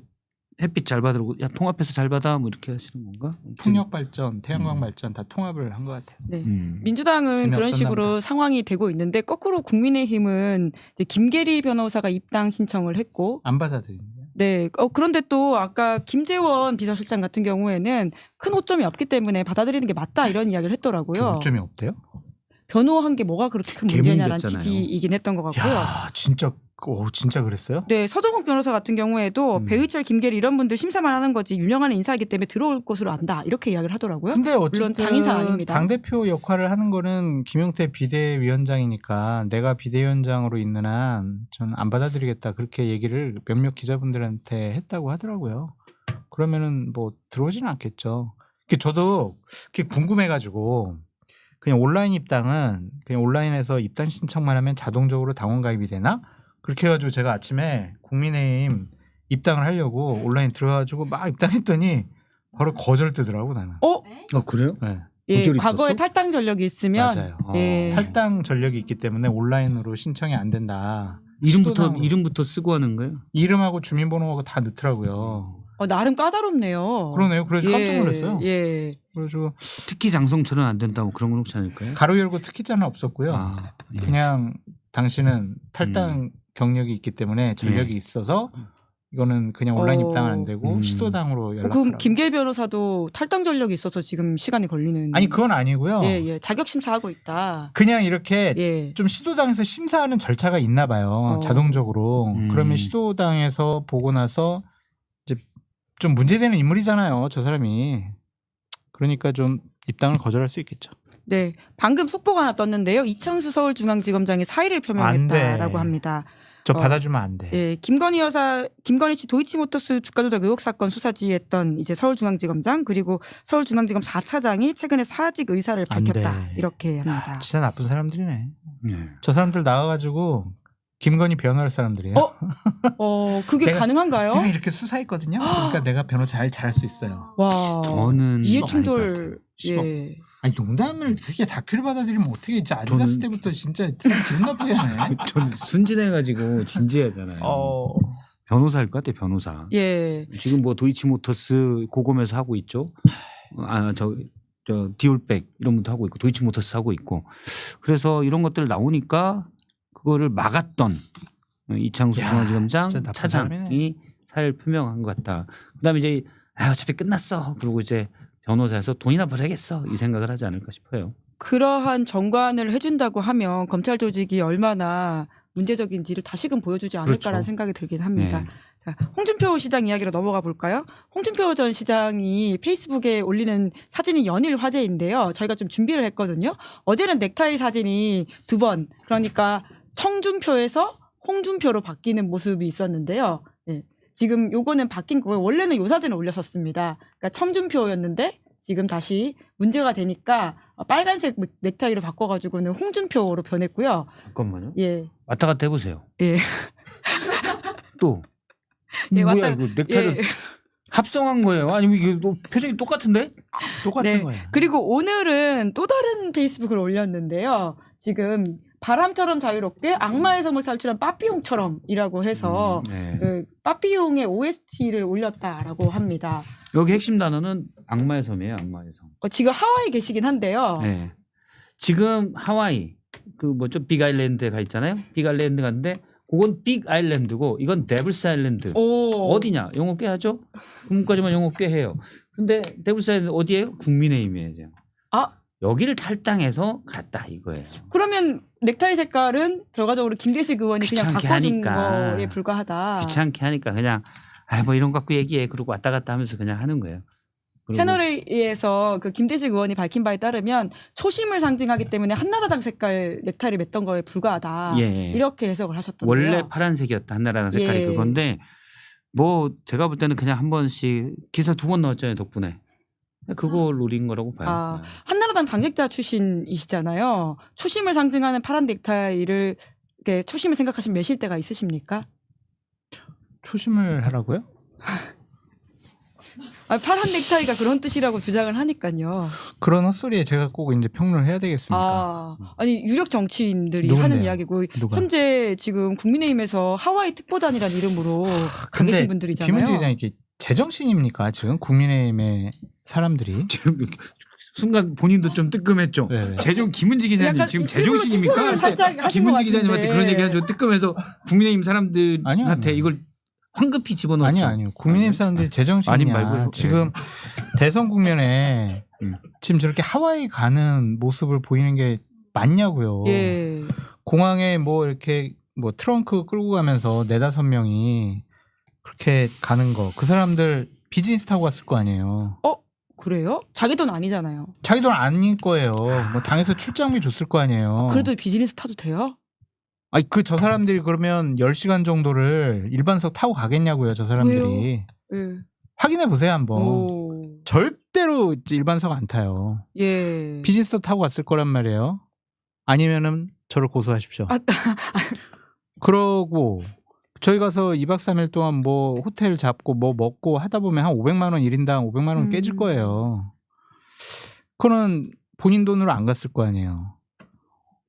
B: 햇빛 잘 받으라고 야 통합해서 잘 받아 뭐 이렇게 하시는 건가?
C: 풍력 발전, 태양광 발전 다 통합을 한 것 같아요.
A: 네.
B: 음.
A: 민주당은 그런
C: 재미없었나
A: 식으로
C: 보다.
A: 상황이 되고 있는데 거꾸로 국민의힘은 이제 김계리 변호사가 입당 신청을 했고
C: 안 받아들이는데.
A: 네. 그런데 또 아까 김재원 비서실장 같은 경우에는 큰 오점이 없기 때문에 받아들이는 게 맞다 이런 이야기를 했더라고요.
C: 교점이 없대요?
A: 변호한 게 뭐가 그렇게 큰
B: 개문
A: 문제냐라는
B: 됐잖아요.
A: 취지이긴 했던 것 같고요.
C: 야, 진짜 그랬어요?
A: 네, 서정욱 변호사 같은 경우에도 배의철, 김계리 이런 분들 심사만 하는 거지 유명한 인사이기 때문에 들어올 것으로 안다 이렇게 이야기를 하더라고요.
C: 근데
A: 물론
C: 어쨌든
A: 당인사 아닙니다.
C: 당대표 역할을 하는 거는 김용태 비대위원장이니까 내가 비대위원장으로 있는 한 저는 안 받아들이겠다 그렇게 얘기를 몇몇 기자분들한테 했다고 하더라고요. 그러면은 들어오지는 않겠죠. 저도 그게 궁금해가지고 그냥 온라인 입당은 그냥 온라인에서 입당 신청만 하면 자동적으로 당원 가입이 되나? 그렇게 해가지고 제가 아침에 국민의힘 입당을 하려고 온라인 들어가지고 막 입당했더니 바로 거절 뜨더라고 나는.
B: 그래요?
C: 네.
A: 예,
B: 거절이
A: 과거에
B: 있었어?
A: 탈당 전력이 있으면
C: 맞아요.
A: 예.
C: 탈당 전력이 있기 때문에 온라인으로 신청이 안 된다.
B: 이름부터 쓰고 하는 거예요?
C: 이름하고 주민번호하고 다 넣더라고요.
A: 나름 까다롭네요.
C: 그러네요. 그래서 깜짝 놀랐어요.
A: 예.
C: 그래서
B: 특히 장성철은 안 된다고 그런 건 혹시 않을까요?
C: 가로 열고 특기자는 없었고요.
B: 예.
C: 그냥 당신은 탈당 경력이 있기 때문에 전력이 있어서 이거는 그냥 온라인 입당은 안 되고 시도당으로 연락하라고.
A: 그럼 김계리 변호사도 탈당 전력이 있어서 지금 시간이 걸리는.
C: 아니 그건 아니고요.
A: 예. 자격 심사하고 있다.
C: 그냥 이렇게
A: 예.
C: 좀 시도당에서 심사하는 절차가 있나 봐요. 자동적으로. 그러면 시도당에서 보고 나서 이제 좀 문제되는 인물이잖아요. 저 사람이. 그러니까 좀 입당을 거절할 수 있겠죠.
A: 네. 방금 속보가 하나 떴는데요. 이창수 서울중앙지검장이 사의를 표명했다라고 합니다.
C: 저 받아주면 안 돼.
A: 예, 김건희 씨 도이치모터스 주가 조작 의혹 사건 수사 지휘했던 이제 서울중앙지검장 그리고 서울중앙지검 4차장이 최근에 사직 의사를
C: 안
A: 밝혔다.
C: 돼.
A: 이렇게 합니다.
C: 진짜 나쁜 사람들이네.
B: 네.
C: 저 사람들 나와가지고 김건희 변호할 사람들이에요.
A: 그게
C: 내가-
A: 가능한가요?
C: 내가 이렇게 수사했거든요. 그러니까 내가 변호 잘할 수 있어요.
A: 와.
B: 저는
A: 이해
B: 아닐 것 같아요.
A: 충돌.
C: 10억.
A: 예.
C: 아니 농담을 그렇게 다큐를 받아들이면 어떻게 진짜 아디다스
B: 저는-
C: 때부터 진짜 기분 나쁘게 하네.
B: 전 순진해가지고 진지하잖아요. 변호사일 것 같아 변호사.
A: 예.
B: 지금 뭐 도이치모터스 고검에서 하고 있죠. 저 디올백 이런 분도 하고 있고 도이치모터스 하고 있고 그래서 이런 것들 나오니까 그거를 막았던 이창수
C: 야,
B: 중앙지검장
C: 진짜 나쁜
B: 차장이 사의를 표명한 것 같다. 그다음에 이제 어차피 끝났어. 그리고 이제 변호사에서 돈이나 벌어야겠어 이 생각을 하지 않을까 싶어요.
A: 그러한 정관을 해준다고 하면 검찰 조직이 얼마나 문제적인지를 다시금 보여주지 않을까라는
B: 그렇죠.
A: 생각이 들긴 합니다.
B: 네.
A: 자, 홍준표 시장 이야기로 넘어가 볼까요? 홍준표 전 시장이 페이스북에 올리는 사진이 연일 화제인데요. 저희가 좀 준비를 했거든요. 어제는 넥타이 사진이 2번, 그러니까 청준표에서 홍준표로 바뀌는 모습이 있었는데요. 예. 지금 요거는 바뀐 거고요. 원래는 요 사진을 올렸었습니다. 그러니까 청준표였는데 지금 다시 문제가 되니까 빨간색 넥타이로 바꿔가지고는 홍준표로 변했고요.
B: 잠깐만요.
A: 예.
B: 왔다 갔다 해보세요.
A: 예.
B: 또
A: 예,
B: 뭐야
A: 왔다-
B: 이거 넥타이를
A: 예.
B: 합성한 거예요? 아니면 이게 또 표정이 똑같은데?
C: 똑같은
A: 네.
C: 거예요.
A: 그리고 오늘은 또 다른 페이스북을 올렸는데요. 지금 바람처럼 자유롭게 악마의 섬을 탈출한 빠삐용처럼이라고 해서
B: 네.
A: 그 빠삐용의 OST를 올렸다라고 합니다.
B: 여기 핵심 단어는 악마의 섬이에요. 악마의 섬.
A: 지금 하와이 계시긴 한데요.
B: 네. 지금 하와이 그 뭐죠 빅 아일랜드에 가 있잖아요. 빅 아일랜드 갔는데 그건 빅 아일랜드고 이건 데블스 아일랜드.
A: 오.
B: 어디냐? 영어 꽤 하죠? 그까지만 영어 꽤 해요. 근데 데블스 아일랜드 어디예요? 국민의힘이에요.
A: 아,
B: 여기를 탈당해서 갔다 이거예요.
A: 그러면 넥타이 색깔은 결과적으로 김대식 의원이 그냥
B: 귀찮게
A: 바꿔준
B: 하니까.
A: 거에 불과하다.
B: 귀찮게 하니까 그냥 뭐 이런 거 갖고 얘기해. 그러고 왔다 갔다 하면서 그냥 하는 거예요. 그리고
A: 채널A에서 그 김대식 의원이 밝힌 바에 따르면 초심을 상징하기 때문에 한나라당 색깔 넥타이를 맸던 거에 불과하다.
B: 예.
A: 이렇게 해석을 하셨던데요.
B: 원래 파란색이었다 한나라당 색깔이
A: 예.
B: 그건데 뭐 제가 볼 때는 그냥 한 번씩 기사 2번 나왔잖아요 덕분에 그걸 노린 거라고 봐요.
A: 아, 한나라당 당직자 출신이시잖아요. 초심을 상징하는 파란 넥타이를 이렇게 초심을 생각하시면 매실 때가 있으십니까?
C: 초심을 하라고요?
A: 파란 넥타이가 그런 뜻이라고 주장을 하니까요.
C: 그런 헛소리에 제가 꼭 이제 평론을 해야 되겠습니까?
A: 아니 유력 정치인들이
C: 누군데요?
A: 하는 이야기고
C: 누가?
A: 현재 지금 국민의힘에서 하와이 특보단이라는 이름으로 가
C: 근데
A: 계신 분들이잖아요.
C: 김은지 기자님 이게 제정신입니까 지금 국민의힘의 사람들이?
B: 지금 순간 본인도 좀 뜨끔했죠.
C: 네.
B: 재정 김은지 기자님
A: 약간
B: 지금
A: 일부러
B: 제정신입니까?
A: 칭찬을 살짝 하신
B: 김은지
A: 것
B: 기자님한테
A: 같은데.
B: 그런 얘기하죠. 뜨끔해서 국민의힘 사람들한테
C: 아니요.
B: 이걸 황급히 집어넣었죠.
C: 아니요. 국민의힘 사람들이 제정신이야.
B: 아니 말고요.
C: 지금 대선 국면에 지금 저렇게 하와이 가는 모습을 보이는 게 맞냐고요.
A: 예.
C: 공항에 뭐 이렇게 뭐 트렁크 끌고 가면서 4-5명이 그렇게 가는 거. 그 사람들 비즈니스 타고 갔을 거 아니에요.
A: 그래요? 자기 돈 아니잖아요.
C: 자기 돈 아닐 거예요. 뭐 당에서 출장비 줬을 거 아니에요.
A: 그래도 비즈니스 타도 돼요?
C: 아니 저 사람들이 그러면 10시간 정도를 일반석 타고 가겠냐고요. 저 사람들이.
A: 예.
C: 확인해 보세요 한번.
A: 오.
C: 절대로 일반석 안 타요.
A: 예.
C: 비즈니스 타고 갔을 거란 말이에요. 아니면은 저를 고소하십시오.
A: 아,
C: 그러고 저희 가서 2박 3일 동안 뭐 호텔 잡고 뭐 먹고 하다 보면 한 500만 원 1인당 500만 원 깨질 거예요. 그거는 본인 돈으로 안 갔을 거 아니에요.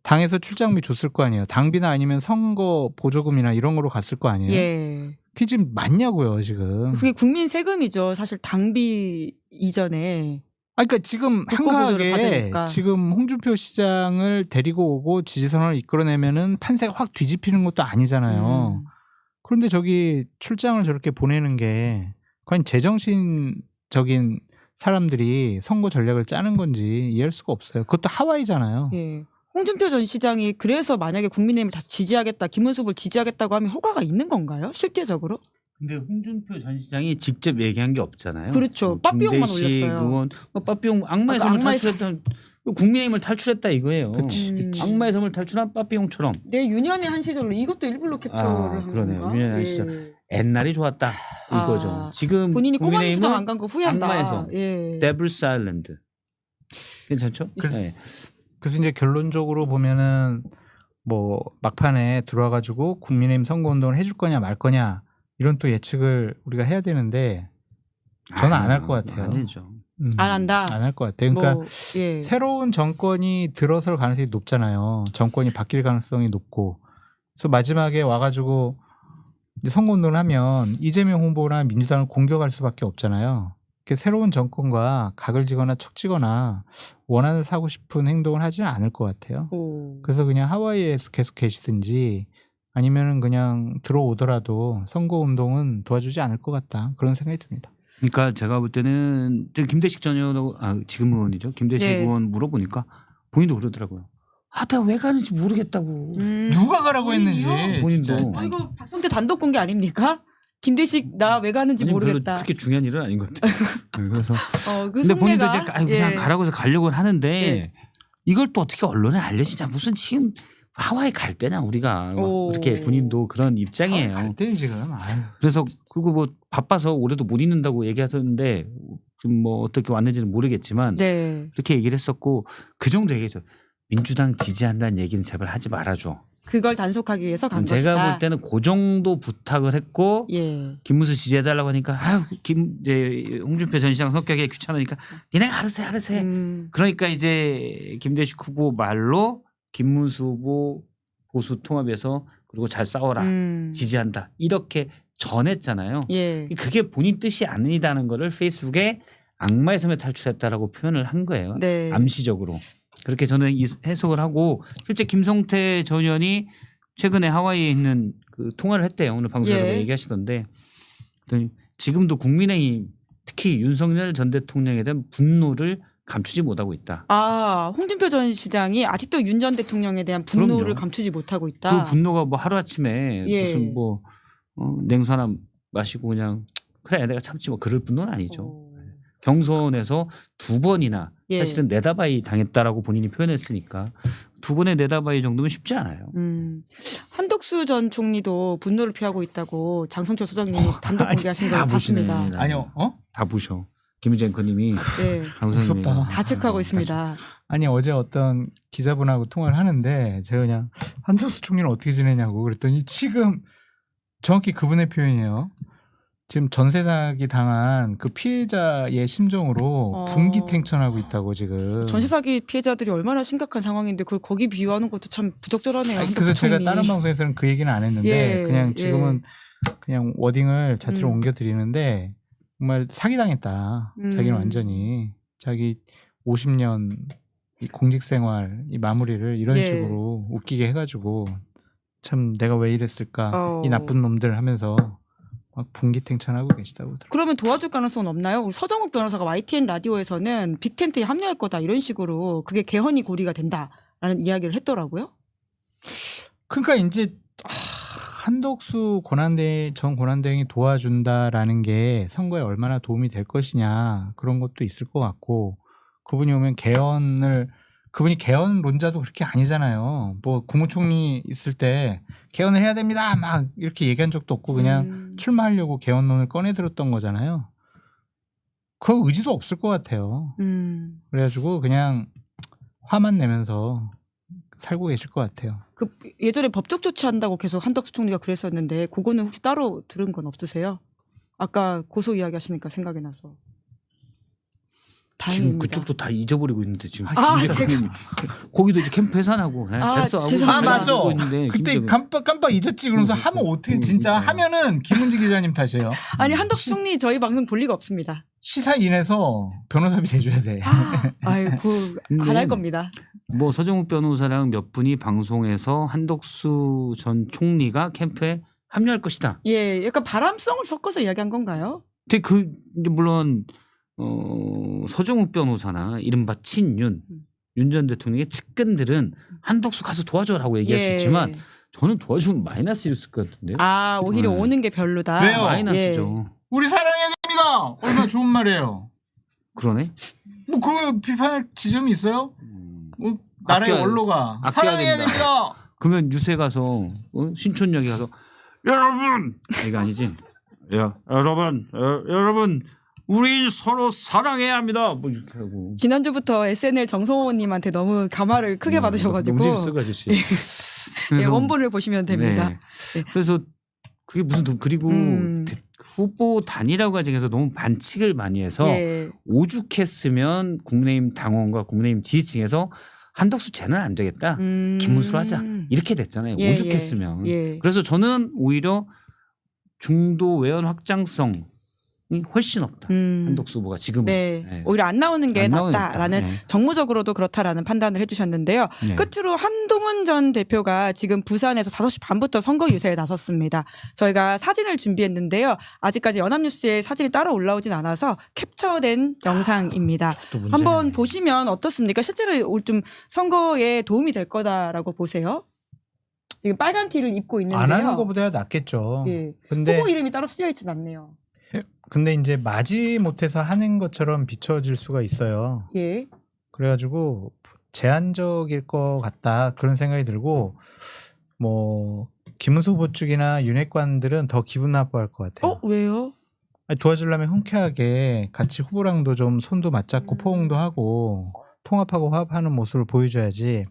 C: 당에서 출장비 줬을 거 아니에요. 당비나 아니면 선거 보조금이나 이런 거로 갔을 거 아니에요.
A: 예.
C: 그게 지금 맞냐고요 지금.
A: 그게 국민 세금이죠. 사실 당비 이전에.
C: 그러니까 지금
A: 국고 보조를
C: 한가하게
A: 받으니까.
C: 지금 홍준표 시장을 데리고 오고 지지선을 이끌어내면은 판세가 확 뒤집히는 것도 아니잖아요. 그런데 저기 출장을 저렇게 보내는 게 과연 제정신적인 사람들이 선거 전략을 짜는 건지 이해할 수가 없어요. 그것도 하와이잖아요.
A: 예. 홍준표 전 시장이 그래서 만약에 국민의힘을 다시 지지하겠다, 김은숙을 지지하겠다고 하면 효과가 있는 건가요? 실제적으로?
B: 근데 홍준표 전 시장이 직접 얘기한 게 없잖아요.
A: 그렇죠. 빠삐용만
B: 김대식
A: 올렸어요.
B: 의원, 빠삐용 악마의
A: 아,
B: 섬을
A: 악마의
B: 탈출했던 국민의힘을 탈출했다 이거예요.
C: 그치,
A: 그치.
B: 악마의 섬을 탈출한 빠삐용처럼
A: 내 유년의 한 시절로 이것도 일부러 캡처를 한
B: 그러네요.
A: 건가?
B: 유년의 한 시절. 옛날이 좋았다 이거죠.
A: 아,
B: 지금
A: 본인이 꼬마주당 안
B: 국민의힘은
A: 간 거 후회한다.
B: 악마의 섬.
A: 예.
B: 데블스 아일랜드 괜찮죠?
C: 그-
B: 네.
C: 그래서 이제 결론적으로 보면은 뭐 막판에 들어와가지고 국민의힘 선거운동을 해줄 거냐 말 거냐 이런 또 예측을 우리가 해야 되는데 저는 안 할 것 같아요.
B: 아니죠.
A: 안 한다.
C: 안 할 것 같아요. 그러니까
A: 뭐, 예.
C: 새로운 정권이 들어설 가능성이 높잖아요. 정권이 바뀔 가능성이 높고. 그래서 마지막에 와가지고 이제 선거운동을 하면 이재명 후보나 민주당을 공격할 수밖에 없잖아요. 새로운 정권과 각을 지거나 척지거나 원한을 사고 싶은 행동을 하지는 않을 것 같아요.
A: 오.
C: 그래서 그냥 하와이에서 계속 계시든지 아니면은 그냥 들어오더라도 선거운동은 도와주지 않을 것 같다. 그런 생각이 듭니다.
B: 그러니까 제가 볼 때는 김대식 전 의원, 지금 의원이죠. 김대식
A: 네.
B: 의원 물어보니까 본인도 그러더라고요. 내가 왜 가는지 모르겠다고.
C: 누가 가라고 했는지.
B: 본인도.
C: 진짜.
A: 아, 이거 박성태 단독 공개 아닙니까? 김대식 나 왜 가는지
B: 아니, 별로
A: 모르겠다.
B: 그렇게 중요한 일은 아닌 것 같아요. 그래서
A: 그
B: 근데 본인도 이제
A: 속내가,
B: 그냥
A: 예.
B: 가라고 해서 가려고 하는데
A: 예.
B: 이걸 또 어떻게 언론에 알려지냐. 무슨 지금 하와이 갈 때냐 우리가.
A: 오.
B: 이렇게 본인도 그런 입장이에요.
C: 갈 때는 지금. 아유.
B: 그래서 그리고 뭐 바빠서 올해도 못 있는다고 얘기하던데 좀 뭐 어떻게 왔는지는 모르겠지만
A: 네.
B: 그렇게 얘기를 했었고 그 정도 얘기죠. 민주당 지지한다는 얘기는 제발 하지 말아줘.
A: 그걸 단속하기 위해서 간 것이다.
B: 제가 볼 때는 그 정도 부탁을 했고
A: 예.
B: 김문수 지지해달라고 하니까 이제 홍준표 전 시장 성격이 귀찮으니까 니네 알아서 해. 그러니까 이제 김대식 후보 말로 김문수 후보 보수 통합에서 그리고 잘 싸워라 지지한다 이렇게 전했잖아요.
A: 예.
B: 그게 본인 뜻이 아니다는 거를 페이스북에 악마의 섬에 탈출했다라고 표현을 한 거예요.
A: 네.
B: 암시적으로. 그렇게 저는 해석을 하고 실제 김성태 전 의원이 최근에 하와이에 있는 그 통화를 했대요. 오늘 방송에서
A: 예.
B: 얘기하시던데 지금도 국민의힘 특히 윤석열 전 대통령에 대한 분노를 감추지 못하고 있다.
A: 홍준표 전 시장이 아직도 윤 전 대통령에 대한 분노를
B: 그럼요.
A: 감추지 못하고 있다.
B: 그 분노가 뭐 하루아침에
A: 예.
B: 무슨 뭐 냉수 하나 마시고 그냥 그래 내가 참지 뭐 그럴 분노는 아니죠. 경선에서 2번이나
A: 예.
B: 사실은 내다바이 당했다라고 본인이 표현했으니까 2번의 내다바이 정도면 쉽지 않아요.
A: 한덕수 전 총리도 분노를 피하고 있다고 장성철 소장님이 단독 공개하신 걸
B: 다 보시네.
A: 봤습니다.
C: 아니요.
B: 다 보셔. 김유재 앵커님이
A: 네.
C: 무섭다.
A: 다 체크하고 있습니다.
C: 아니 어제 어떤 기자분하고 통화를 하는데 제가 그냥 한덕수 총리는 어떻게 지내냐고 그랬더니 지금 정확히 그분의 표현이에요. 지금 전세 사기 당한 그 피해자의 심정으로 분기탱천하고 있다고 지금.
A: 전세 사기 피해자들이 얼마나 심각한 상황인데 그걸 거기 비유하는 것도 참 부적절하네요.
C: 그래서 제가
A: 총리.
C: 다른 방송에서는 그 얘기는 안 했는데
A: 예,
C: 그냥 지금은 그냥 워딩을 자체로 옮겨드리는데 정말 사기당했다. 자기는 완전히 자기 50년 이 공직생활 이 마무리를 이런
A: 예.
C: 식으로 웃기게 해가지고 참 내가 왜 이랬을까 이 나쁜 놈들 하면서 막 분기탱천하고 계시다고 들어요.
A: 그러면 도와줄 가능성은 없나요? 우리 서정욱 변호사가 YTN 라디오에서는 빅텐트에 합류할 거다 이런 식으로 그게 개헌이 고리가 된다라는 이야기를 했더라고요.
C: 그러니까 이제 한덕수 전 권한대행이 도와준다라는 게 선거에 얼마나 도움이 될 것이냐 그런 것도 있을 것 같고 그분이 오면 그분이 개헌론자도 그렇게 아니잖아요. 뭐 국무총리 있을 때 개헌을 해야 됩니다 막 이렇게 얘기한 적도 없고 그냥 출마하려고 개헌론을 꺼내 들었던 거잖아요. 그 의지도 없을 것 같아요. 그래가지고 그냥 화만 내면서 살고 계실 것 같아요.
A: 그 예전에 법적 조치한다고 계속 한덕수 총리가 그랬었는데 그거는 혹시 따로 들은 건 없으세요? 아까 고소 이야기 하시니까 생각이 나서.
B: 지금
A: 다행입니다.
B: 그쪽도 다 잊어버리고 있는데 지금
A: 제가.
B: 거기도 이제 캠프 해산하고 됐어.
A: 죄송합니다.
C: 맞아.
B: 있는데
C: 그때
B: 김정은.
C: 깜빡 잊었지. 그러면서 하면 어떻게 진짜 하면은 김은지 기자님 탓이에요.
A: 아니 한덕수 총리 저희 방송 볼 리가 없습니다.
C: 시사 인해서 변호사비 대줘야 돼.
A: 아이고 안 할 겁니다.
B: 뭐 서정욱 변호사랑 몇 분이 방송에서 한덕수 전 총리가 캠프에 합류할 것이다.
A: 예, 약간 바람성을 섞어서 이야기한 건가요?
B: 근데 이제 물론 서정욱 변호사나 이른바 친윤 윤 전 대통령의 측근들은 한덕수 가서 도와줘라고 얘기할 수 있지만 저는 도와주면 마이너스일 것 같은데요.
A: 오히려
B: 네.
A: 오는 게 별로다.
C: 왜요?
B: 마이너스죠.
C: 우리 사랑해야 됩니다. 얼마나 좋은 말이에요.
B: 그러네.
C: 뭐 그거 비판할 지점이 있어요? 나라의 원로가
B: 아껴야
C: 사랑해야
B: 된다.
C: 됩니다.
B: 그러면 유세 가서 신촌역에 가서 여러분 이거 아니지? 여러분 우리 서로 사랑해야 합니다. 뭐 이렇게 하고.
A: 지난주부터 SNL 정성호님한테 너무 감화를 크게 받으셔가지고
B: 너무 재밌어 아저씨.
A: 예, 원본을 보시면 됩니다.
B: 네. 그래서 그게 무슨 그리고 후보 단일화 과정에서 너무 반칙을 많이 해서
A: 예.
B: 오죽했으면 국민의힘 당원과 국민의힘 지지층에서 한덕수 쟤는 안 되겠다. 김문수로 하자. 이렇게 됐잖아요.
A: 예,
B: 오죽했으면.
A: 예.
B: 그래서 저는 오히려 중도 외연 확장성이 훨씬 없다. 한덕수 후보가 지금은.
A: 네.
B: 네.
A: 오히려 안 나오는 게
B: 안 나오는 게
A: 낫다라는
B: 낫다. 네.
A: 정무적으로도 그렇다라는 판단을 해주셨는데요.
B: 네.
A: 끝으로 한동훈 전 대표가 지금 부산에서 5시 반부터 선거 유세에 나섰습니다. 저희가 사진을 준비했는데요. 아직까지 연합뉴스에 사진이 따로 올라오진 않아서 캡처된 영상입니다.
B: 또 문제네.
A: 한번 보시면 어떻습니까? 실제로 좀 선거에 도움이 될 거다라고 보세요. 지금 빨간 티를 입고 있는데요.
C: 안 하는 것보다 낫겠죠.
A: 예.
C: 근데
A: 후보 이름이 따로 쓰여 있진 않네요.
C: 근데 이제 마지 못해서 하는 것처럼 비춰질 수가 있어요.
A: 예.
C: 그래가지고 제한적일 것 같다 그런 생각이 들고 뭐 김문수 후보 측이나 윤핵관들은 더 기분 나빠할 것 같아요.
A: 왜요?
C: 아니, 도와주려면 흔쾌하게 같이 후보랑도 좀 손도 맞잡고 포옹도 하고 통합하고 화합하는 모습을 보여줘야지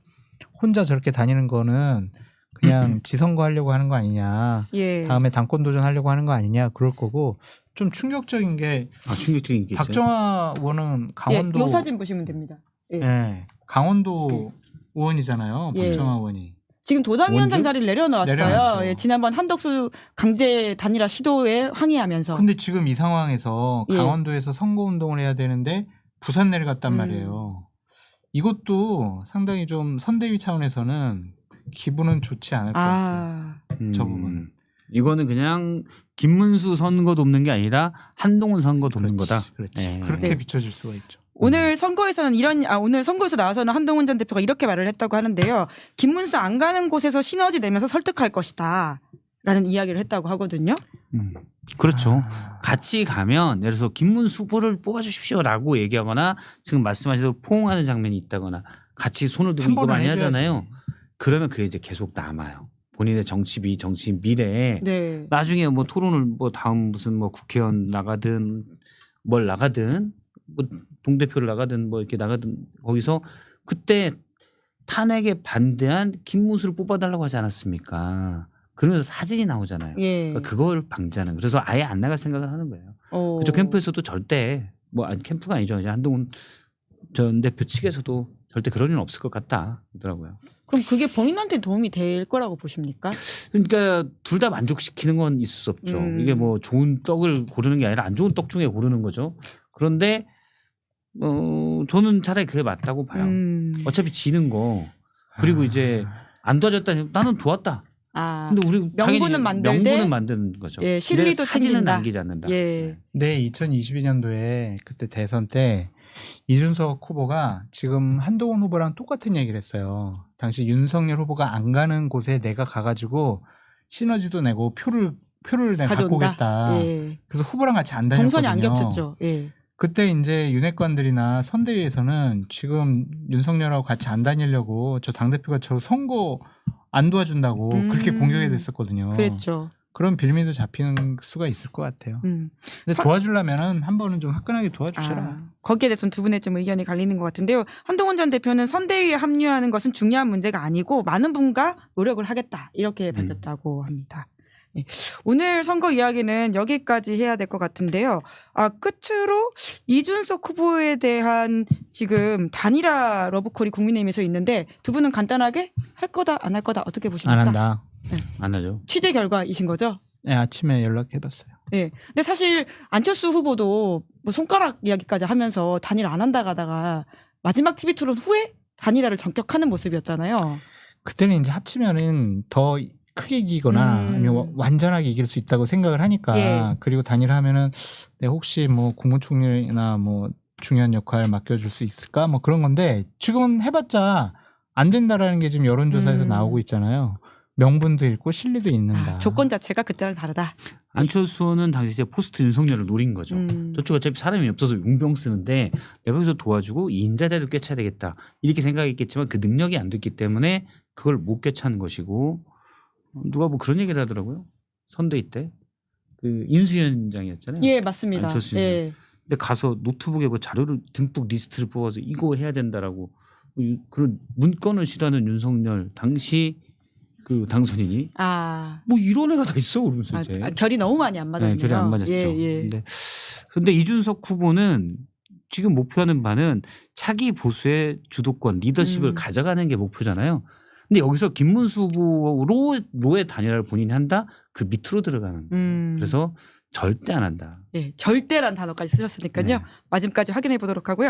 C: 혼자 저렇게 다니는 거는 그냥 지선거 하려고 하는 거 아니냐.
A: 예.
C: 다음에 당권 도전하려고 하는 거 아니냐 그럴 거고 좀 충격적인 게
B: 충격적인 게 있어요.
C: 박정아 의원은 강원도
A: 예, 요 사진 보시면 됩니다. 예.
C: 예, 강원도 의원이잖아요.
A: 예.
C: 박정아 의원이.
A: 지금 도당위원장
C: 원주?
A: 자리를 내려놓았어요.
C: 내려놨죠.
A: 예, 지난번 한덕수 강제 단일화 시도에 항의하면서.
C: 근데 지금 이 상황에서
A: 예.
C: 강원도에서 선거운동을 해야 되는데 부산 내려갔단
A: 음.
C: 말이에요. 이것도 상당히 좀 선대위 차원에서는 기분은 좋지 않을 것 같아요. 저 부분은.
B: 이거는 그냥 김문수 선거 돕는 게 아니라 한동훈 선거 돕는 거다.
C: 그렇지.
B: 예.
C: 그렇게
A: 네.
C: 비춰질 수가 있죠.
A: 오늘 선거에서는 오늘 선거에서 나와서는 한동훈 전 대표가 이렇게 말을 했다고 하는데요. 김문수 안 가는 곳에서 시너지 내면서 설득할 것이다. 라는 이야기를 했다고 하거든요.
B: 그렇죠.
C: 아.
B: 같이 가면 예를 들어서 김문수 후보를 뽑아주십시오라고 얘기하거나 지금 말씀하신 대로 포옹하는 장면이 있다거나 같이 손을 들고
C: 한
B: 이거
C: 번은
B: 많이
C: 해줘야지.
B: 하잖아요. 그러면 그게 이제 계속 남아요. 본인의 정치 미래에
A: 네.
B: 나중에 뭐 토론을 뭐 다음 무슨 뭐 국회의원 나가든 뭘 나가든 뭐 동대표를 나가든 뭐 이렇게 나가든 거기서 그때 탄핵에 반대한 김문수를 뽑아달라고 하지 않았습니까? 그러면서 사진이 나오잖아요.
A: 예.
B: 그러니까 그걸 방지하는. 그래서 아예 안 나갈 생각을 하는 거예요. 그쪽 캠프에서도 절대 뭐 아니 캠프가 아니죠. 이제 한동훈 전 대표 측에서도 절대 그럴 일은 없을 것 같다 그러더라고요.
A: 그럼 그게 본인한테 도움이 될 거라고 보십니까?
B: 그러니까 둘 다 만족시키는 건 있을 수 없죠. 이게 뭐 좋은 떡을 고르는 게 아니라 안 좋은 떡 중에 고르는 거죠. 그런데 저는 차라리 그게 맞다고 봐요. 어차피 지는 거 그리고 이제 안 도와줬다니 나는 도왔다. 근데 우리
A: 명분은 만들되
B: 명분은 만드는 거죠.
A: 예, 실리도
B: 사진은
A: 챙긴다.
B: 남기지 않는다.
A: 예.
C: 네, 2022년도에 그때 대선 때 이준석 후보가 지금 한동훈 후보랑 똑같은 얘기를 했어요. 당시 윤석열 후보가 안 가는 곳에 내가 가가지고 시너지도 내고 표를 내가 갖고 오겠다.
A: 예.
C: 그래서 후보랑 같이 안 다녔거든요.
A: 동선이 안 겹쳤죠. 예.
C: 그때 이제 윤핵관들이나 선대위에서는 지금 윤석열하고 같이 안 다니려고 저 당대표가 저 선거 안 도와준다고 그렇게 공격이 됐었거든요.
A: 그랬죠.
C: 그런 빌미도 잡히는 수가 있을 것 같아요. 근데 도와주려면은 한 번은 좀 화끈하게 도와주셔라.
A: 거기에 대해서는 두 분의 좀 의견이 갈리는 것 같은데요. 한동훈 전 대표는 선대위에 합류하는 것은 중요한 문제가 아니고 많은 분과 노력을 하겠다 이렇게 밝혔다고 합니다. 네. 오늘 선거 이야기는 여기까지 해야 될 것 같은데요. 끝으로 이준석 후보에 대한 지금 단일화 러브콜이 국민의힘에서 있는데 두 분은 간단하게 할 거다 안 할 거다 어떻게 보십니까?
C: 안 한다.
B: 안 하죠.
A: 취재 결과이신 거죠?
C: 네, 아침에 연락해봤어요.
A: 네. 근데 사실 안철수 후보도 뭐 손가락 이야기까지 하면서 단일화 안 한다 가다가 마지막 TV 토론 후에 단일화를 전격하는 모습이었잖아요.
C: 그때는 이제 합치면은 더 크게 이기거나 아니면 완전하게 이길 수 있다고 생각을 하니까
A: 예.
C: 그리고 단일화하면은 내가 혹시 뭐 국무총리나 뭐 중요한 역할 맡겨줄 수 있을까 뭐 그런 건데 지금은 해봤자 안 된다라는 게 지금 여론조사에서 나오고 있잖아요. 명분도 있고 실리도 있는다.
A: 조건 자체가 그때랑 다르다.
B: 안철수는 당시 이제 포스트 윤석열을 노린 거죠. 저쪽 어차피 사람이 없어서 용병 쓰는데 내가 여기서 도와주고 이 인자대를 꿰차야 되겠다. 이렇게 생각했겠지만 그 능력이 안 됐기 때문에 그걸 못 꿰차는 것이고 누가 뭐 그런 얘기를 하더라고요. 선대위 때. 그 인수위원장이었잖아요.
A: 예, 맞습니다.
B: 안철수
A: 예.
B: 근데 가서 노트북에 뭐 자료를 듬뿍 리스트를 뽑아서 이거 해야 된다라고 그런 문건을 싫어하는 윤석열 당시 그 당선인이
A: 아,
B: 뭐 이런 애가 다 있어 그러면서 이제
A: 결이 너무 많이 안 맞았네요.
B: 네, 결이 안 맞았죠.
A: 예, 예.
B: 근데 이준석 후보는 지금 목표하는 바는 차기 보수의 주도권, 리더십을 가져가는 게 목표잖아요. 근데 여기서 김문수 후보로의 단일화를 본인이 한다? 그 밑으로 들어가는 거예요. 그래서 절대 안 한다.
A: 예, 절대란 단어까지 쓰셨으니까요.
B: 네.
A: 마지막까지 확인해 보도록 하고요.